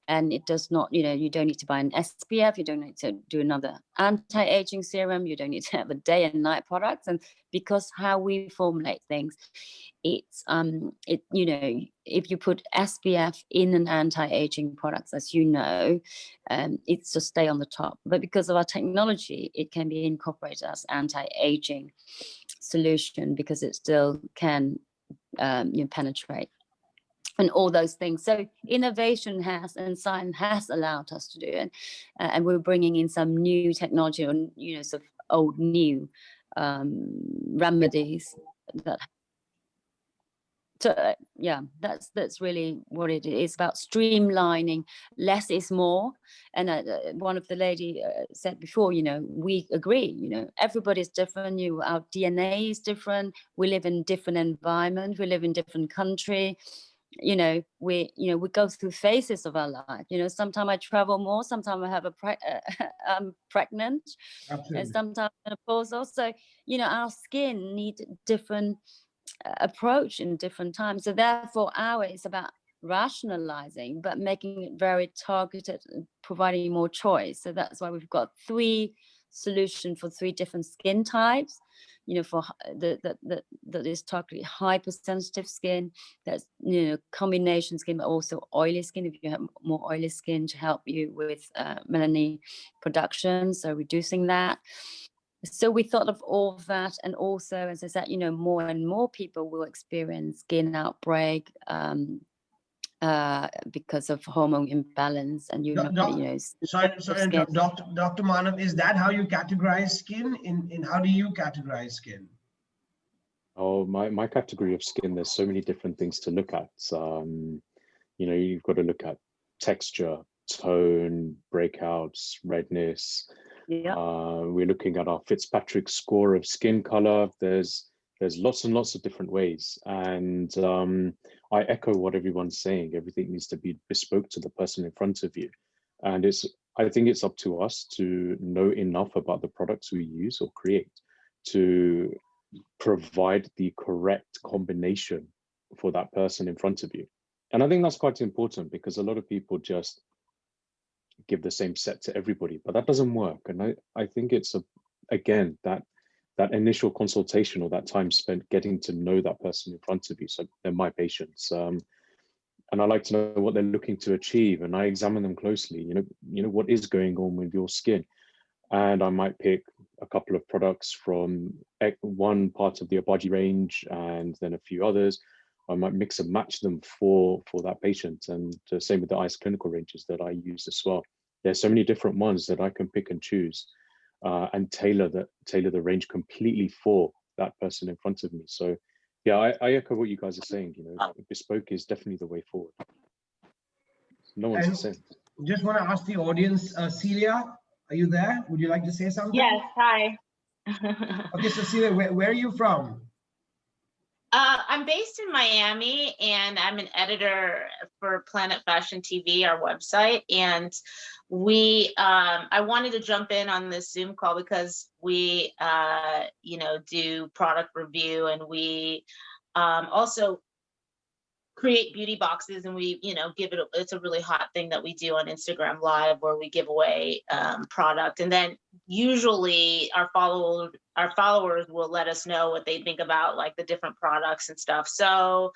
And it does not, you know, you don't need to buy an SPF, you don't need to do another anti-aging serum, you don't need to have a day and night products. And because how we formulate things, it's you know, if you put SPF in an anti-aging products, as you know, it's just stay on the top. But because of our technology, it can be incorporated as anti-aging solution, because it still can penetrate. And all those things. So innovation has and science has allowed us to do it, and we're bringing in some new technology and sort of old new remedies. So yeah, that's really what it is about, streamlining. Less is more. And one of the lady said before, we agree. Everybody's different. Our DNA is different. We live in different environment. We live in different country. We go through phases of our life. Sometimes I travel more, sometimes I have I'm pregnant. Absolutely. And sometimes menopausal. So our skin needs different approach in different times. So therefore ours is about rationalizing but making it very targeted and providing more choice. So that's why we've got 3 solutions for 3 different skin types. For that is targeted hypersensitive skin, that's combination skin, but also oily skin if you have more oily skin, to help you with melanin production, so reducing that. So we thought of all of that, and also, as I said, more and more people will experience skin outbreak because of hormone imbalance, and sorry, Dr. Manav, is that how you categorize skin? In how do you categorize skin? Oh, my category of skin, there's so many different things to look at. You've got to look at texture, tone, breakouts, redness. Yeah. We're looking at our Fitzpatrick score of skin color. There's lots and lots of different ways, and I echo what everyone's saying. Everything needs to be bespoke to the person in front of you, and I think it's up to us to know enough about the products we use or create to provide the correct combination for that person in front of you. And I think that's quite important, because a lot of people just give the same set to everybody, but that doesn't work. And I think it's again that initial consultation, or that time spent getting to know that person in front of you. So they're my patients, and I like to know what they're looking to achieve, and I examine them closely. What is going on with your skin, and I might pick a couple of products from one part of the Obagi range and then a few others. I might mix and match them for that patient, and the same with the ICE clinical ranges that I use as well. There's so many different ones that I can pick and choose and tailor the range completely for that person in front of me. So yeah, I echo what you guys are saying. Bespoke is definitely the way forward. No one's the same. Just want to ask the audience, Celia, are you there? Would you like to say something? Yes, hi. Okay, so Celia, where are you from? I'm based in Miami, and I'm an editor for Planet Fashion TV, our website. And I wanted to jump in on this Zoom call because we, do product review, and we also create beauty boxes, and we, it's a really hot thing that we do on Instagram Live, where we give away product, and then usually our followers will let us know what they think about like the different products and stuff. So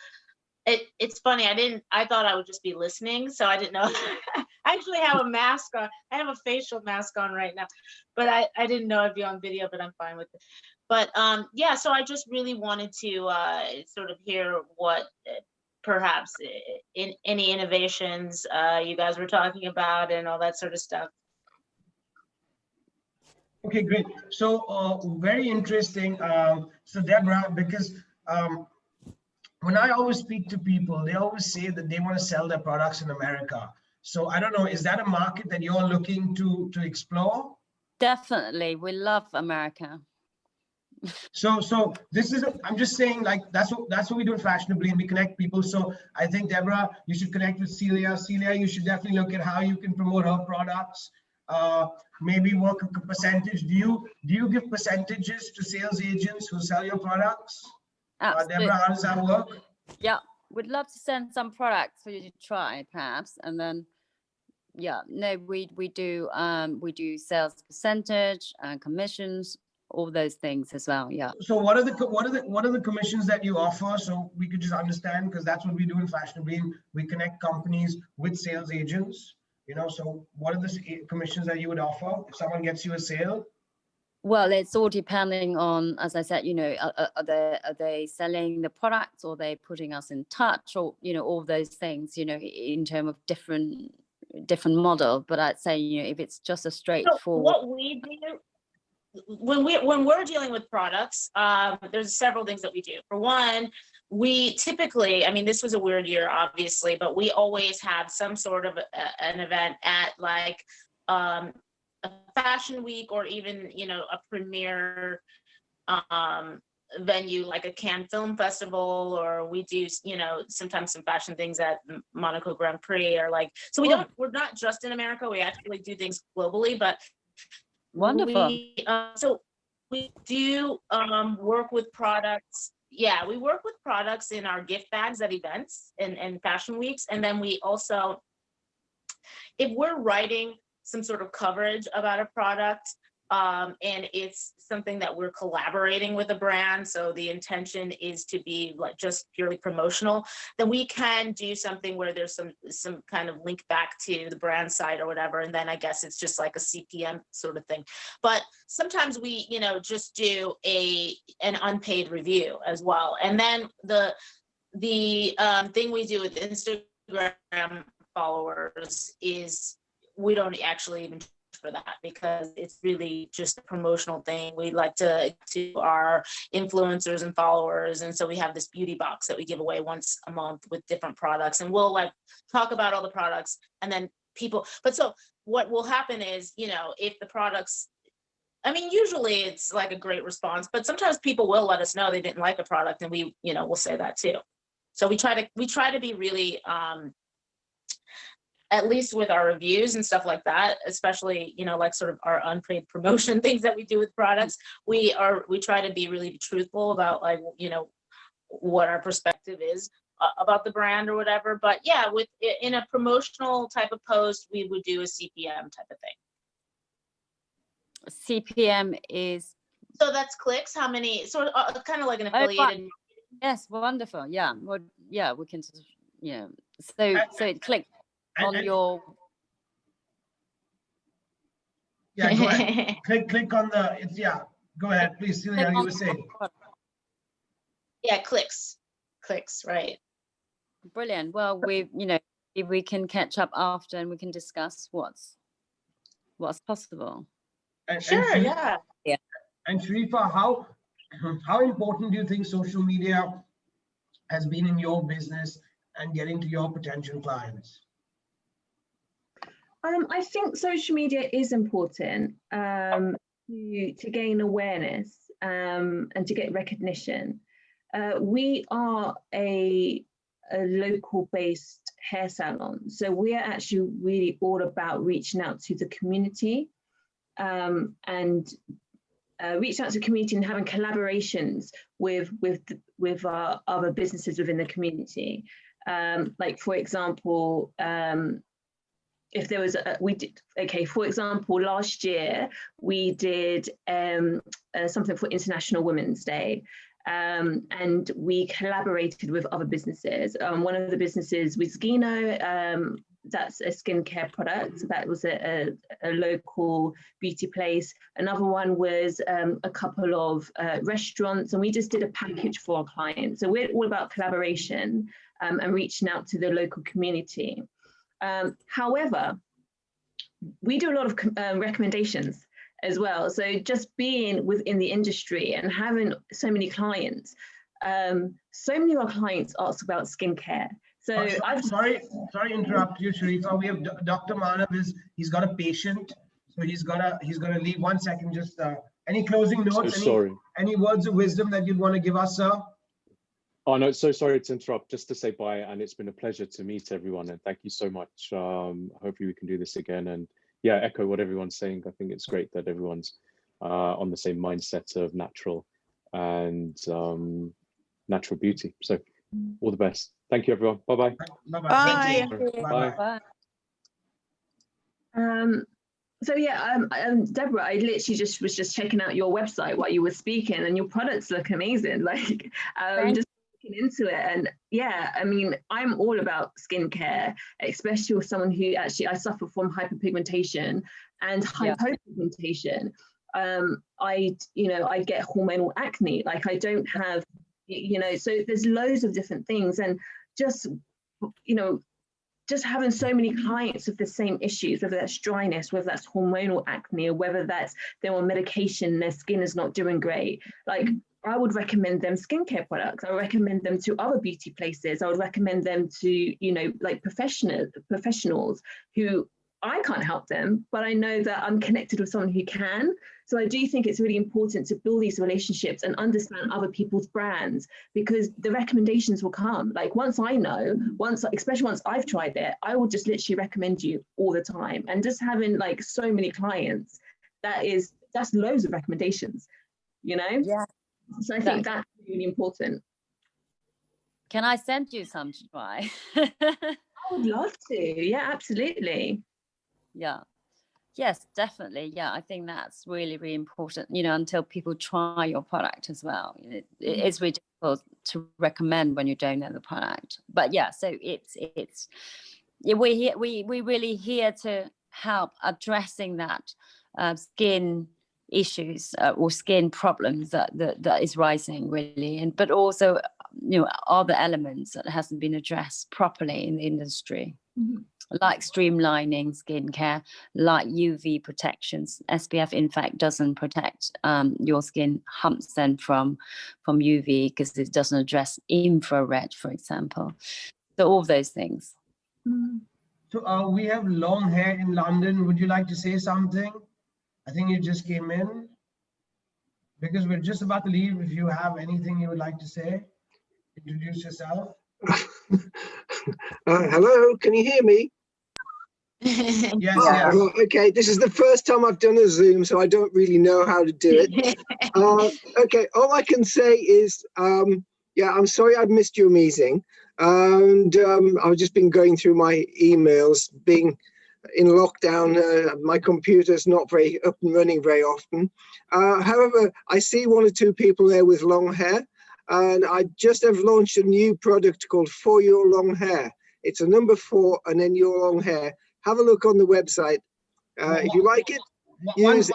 it's funny. I thought I would just be listening, so I didn't know. I actually have a mask on. I have a facial mask on right now, but I didn't know I'd be on video, but I'm fine with it. But yeah, so I just really wanted to sort of hear what perhaps in any innovations you guys were talking about and all that sort of stuff. Okay, great. So very interesting. So Deborah, because when I always speak to people, they always say that they want to sell their products in America. So I don't know, is that a market that you're looking to explore? Definitely, we love America. So this is, I'm just saying, like, that's what we do in Fashionably, and we connect people. So I think, Deborah, you should connect with Celia. Celia, you should definitely look at how you can promote her products. Maybe work a percentage. Do you give percentages to sales agents who sell your products? Deborah, how does that work? Yeah, we'd love to send some products for you to try, perhaps, and then yeah, no, we do sales percentage and commissions, all those things as well. Yeah. So what are the commissions that you offer, so we could just understand, because that's what we do in Fashionably. We connect companies with sales agents. So what are the commissions that you would offer if someone gets you a sale? Well, it's all depending on, as I said, are they selling the products, or are they putting us in touch, or, all those things, in terms of different model. But I'd say, if it's just a straightforward. So what we do when we're dealing with products, there's several things that we do. For one, we typically, I mean, this was a weird year, obviously, but we always have some sort of an event at like a fashion week, or even, a premiere venue like a Cannes Film Festival, or we do, sometimes some fashion things at Monaco Grand Prix, or like, so we're not just in America, we actually do things globally, but wonderful. So we do work with products. Yeah, we work with products in our gift bags at events and fashion weeks. And then we also, if we're writing some sort of coverage about a product, and it's something that we're collaborating with a brand, so the intention is to be like just purely promotional, then we can do something where there's some kind of link back to the brand site or whatever, and then I guess it's just like a CPM sort of thing. But sometimes we, just do an unpaid review as well. And then the thing we do with Instagram followers is we don't actually even for that, because it's really just a promotional thing. We like to our influencers and followers, and so we have this beauty box that we give away once a month with different products, and we'll like talk about all the products, and then people, but so what will happen is, if the products, I mean, usually it's like a great response, but sometimes people will let us know they didn't like a product, and we, we'll say that too. So we try to be really at least with our reviews and stuff like that, especially, like sort of our unpaid promotion things that we do with products, we try to be really truthful about like, what our perspective is about the brand or whatever. But yeah, in a promotional type of post, we would do a CPM type of thing. CPM is? So that's clicks, how many, sort of kind of like an affiliated. Yes, wonderful. Yeah, well, yeah, we can, so it clicks on your. Yeah, go ahead. click on the, go ahead, please, Celia, you were saying. Yeah, clicks, right. Brilliant. Well, if we can catch up after and we can discuss what's possible. Sure, yeah. And Sharifa, how important do you think social media has been in your business and getting to your potential clients? I think social media is important to gain awareness and to get recognition. We are a local-based hair salon, so we are actually really all about reaching out to the community and reaching out to the community and having collaborations with our other businesses within the community. Like, for example, if there was for example, last year we did something for International Women's Day, and we collaborated with other businesses. One of the businesses was Gino, that's a skincare product. That was a local beauty place. Another one was a couple of restaurants, and we just did a package for our clients. So we're all about collaboration and reaching out to the local community. However, we do a lot of recommendations as well. So just being within the industry and having so many clients, so many of our clients ask about skincare. So sorry to interrupt you, Sharifa. We have Dr. Manav. He's got a patient, so he's gonna leave. 1 second. Just any closing notes? So sorry. Any words of wisdom that you'd want to give us, sir? Oh no, so sorry to interrupt. Just to say bye, and it's been a pleasure to meet everyone, and thank you so much. Hopefully we can do this again, and yeah, echo what everyone's saying. I think it's great that everyone's on the same mindset of natural and natural beauty. So all the best. Thank you, everyone. Bye-bye. Bye. Bye. So yeah, Deborah, I literally was just checking out your website while you were speaking, and your products look amazing. Like, just looking into it, and yeah, I mean, I'm all about skincare, especially with someone who I suffer from hyperpigmentation and hypopigmentation. I get hormonal acne. Like I don't have, so there's loads of different things, and just, just having so many clients with the same issues, whether that's dryness, whether that's hormonal acne, or whether that's they're on medication, their skin is not doing great. Like I would recommend them skincare products. I would recommend them to other beauty places. I would recommend them to, like professionals who I can't help them, but I know that I'm connected with someone who can. So I do think it's really important to build these relationships and understand other people's brands, because the recommendations will come. Like once I know, especially once I've tried it, I will just literally recommend you all the time. And just having like so many clients, that's loads of recommendations, Yeah. So I think that's really important. Can I send you some to try? I would love to. Yeah, absolutely. Yeah. Yes, definitely. Yeah, I think that's really, really important, until people try your product as well. It's really difficult to recommend when you don't know the product. But yeah, so we're really here to help addressing that skin issues or skin problems that is rising really, but also other elements that hasn't been addressed properly in the industry. Mm-hmm. Like streamlining skincare, like UV protections. SPF, in fact, doesn't protect your skin 100% from UV, because it doesn't address infrared, for example. So all of those things. So we have long hair in London. Would you like to say something? I think you just came in, because we're just about to leave. If you have anything you would like to say, introduce yourself. Hello, can you hear me? Yes, yes. Well, okay, this is the first time I've done a Zoom, so I don't really know how to do it. Okay, all I can say is, yeah, I'm sorry I've missed your meeting. And I've just been going through my emails. Being in lockdown, my computer's not very up and running very often. However, I see one or two people there with long hair. And I just have launched a new product called For Your Long Hair. It's a number 4 and then your long hair. Have a look on the website. If you like it, use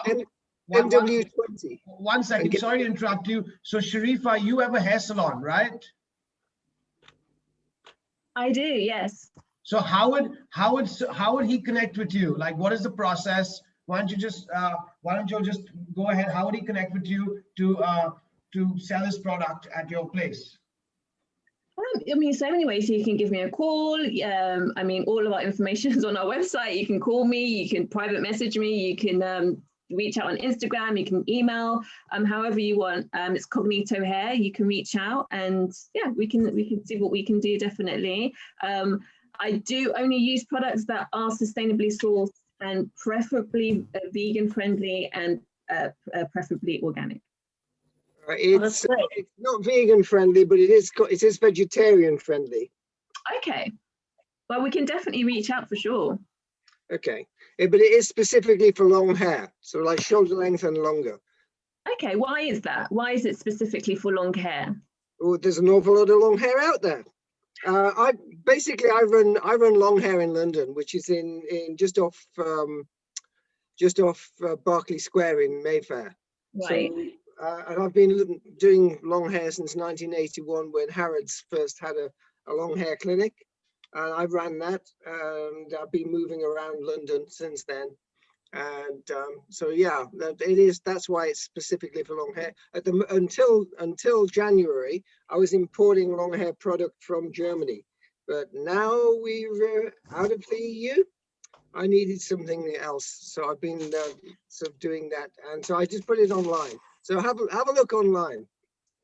MW20. One second, sorry to interrupt you. So Sharifa, you have a hair salon, right? I do, yes. So how would he connect with you? Like, what is the process? Why don't you just go ahead? How would he connect with you to sell his product at your place? I mean, so many ways. You can give me a call. I mean, all of our information is on our website. You can call me, you can private message me, you can reach out on Instagram, you can email, however you want. It's Cognito Hair. You can reach out, and yeah, we can see what we can do, definitely. I do only use products that are sustainably sourced and preferably vegan friendly and preferably organic. It's not vegan friendly, but it is vegetarian friendly. Okay, well, we can definitely reach out for sure. Okay, but it is specifically for long hair, so like shoulder length and longer. Okay, why is that? Why is it specifically for long hair? Well, there's an awful lot of long hair out there. I run long hair in London, which is in just off Berkeley Square in Mayfair. Right. So, and I've been doing long hair since 1981, when Harrods first had a long hair clinic. And I ran that, and I've been moving around London since then. And so, yeah, that's why it's specifically for long hair. Until January, I was importing long hair product from Germany. But now we're out of the EU, I needed something else. So I've been sort of doing that. And so I just put it online. So have a look online.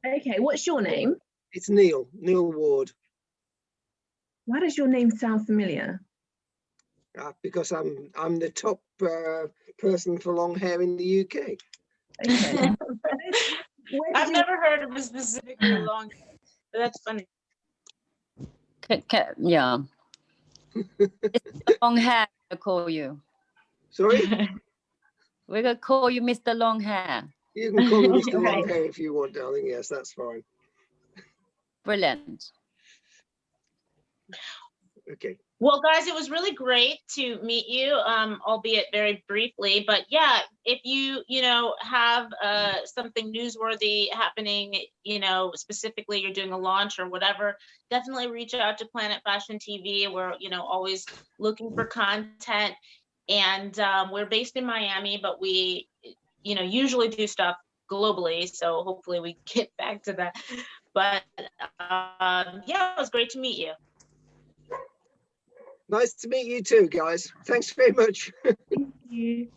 Okay, what's your name? It's Neil Ward. Why does your name sound familiar? Because I'm the top person for long hair in the UK. Okay. I've never heard of a specific for long hair, but that's funny. Yeah. Mr. Long Hair, I call you. Sorry? We're going to call you Mr. Long Hair. You can call me Mr. Long Hair if you want, darling. Yes, that's fine. Brilliant. Okay. Well, guys, it was really great to meet you, albeit very briefly. But yeah, if you have something newsworthy happening, specifically you're doing a launch or whatever, definitely reach out to Planet Fashion TV. We're always looking for content, and we're based in Miami, but we usually do stuff globally. So hopefully we get back to that. But yeah, it was great to meet you. Nice to meet you too, guys. Thanks very much. Thank you.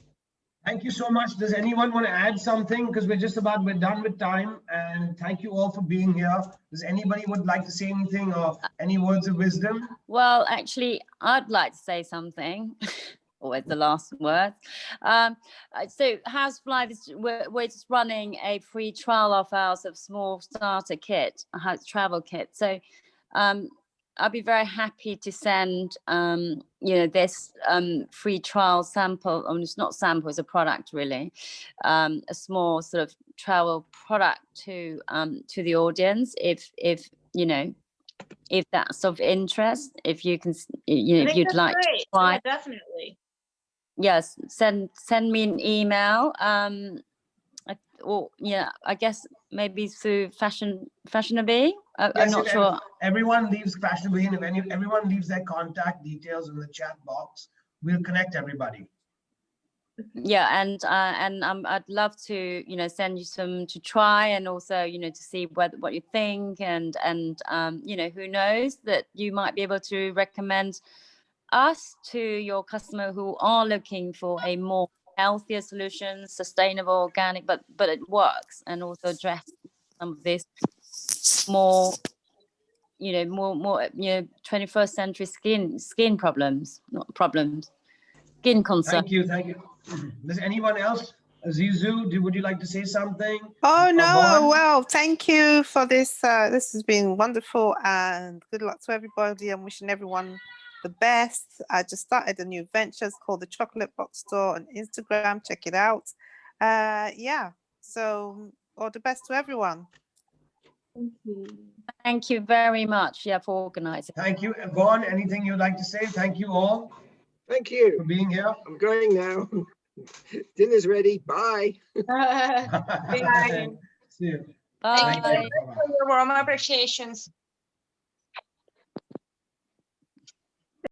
Thank you so much. Does anyone want to add something? Because we're done with time. And thank you all for being here. Does anybody would like to say anything or any words of wisdom? Well, actually, I'd like to say something. Always the last word. So Housefly, we're just running a free trial of ours of small starter kit, a house travel kit. So I'll be very happy to send this free trial sample. I mean, it's not sample, it's a product really, a small sort of travel product to the audience. If that's of interest, if you can, if you'd like great. to try, yeah, definitely. Yes, send me an email. I guess maybe through Fashionablyin. Yes, I'm not sure. Everyone leaves Fashionablyin. If everyone leaves their contact details in the chat box, we'll connect everybody. Yeah, and I'd love to send you some to try, and also to see what you think, and who knows, that you might be able to recommend us to your customer who are looking for a more healthier solution, sustainable, organic, but it works, and also address some of this more 21st century skin problems, skin concerns. Thank you. Does anyone else? Azizu, would you like to say something? Oh no, Vaughn? well, thank you for this. This has been wonderful, and good luck to everybody. I'm wishing everyone the best. I just started a new venture. It's called the Chocolate Box Store on Instagram. Check it out. Yeah, so all the best to everyone. Thank you very much, for organizing. Thank you. Vaughn, anything you'd like to say? Thank you all. Thank you for being here. I'm going now. Dinner's ready. Bye. Bye. See you. Bye. Thank you for your warm appreciations.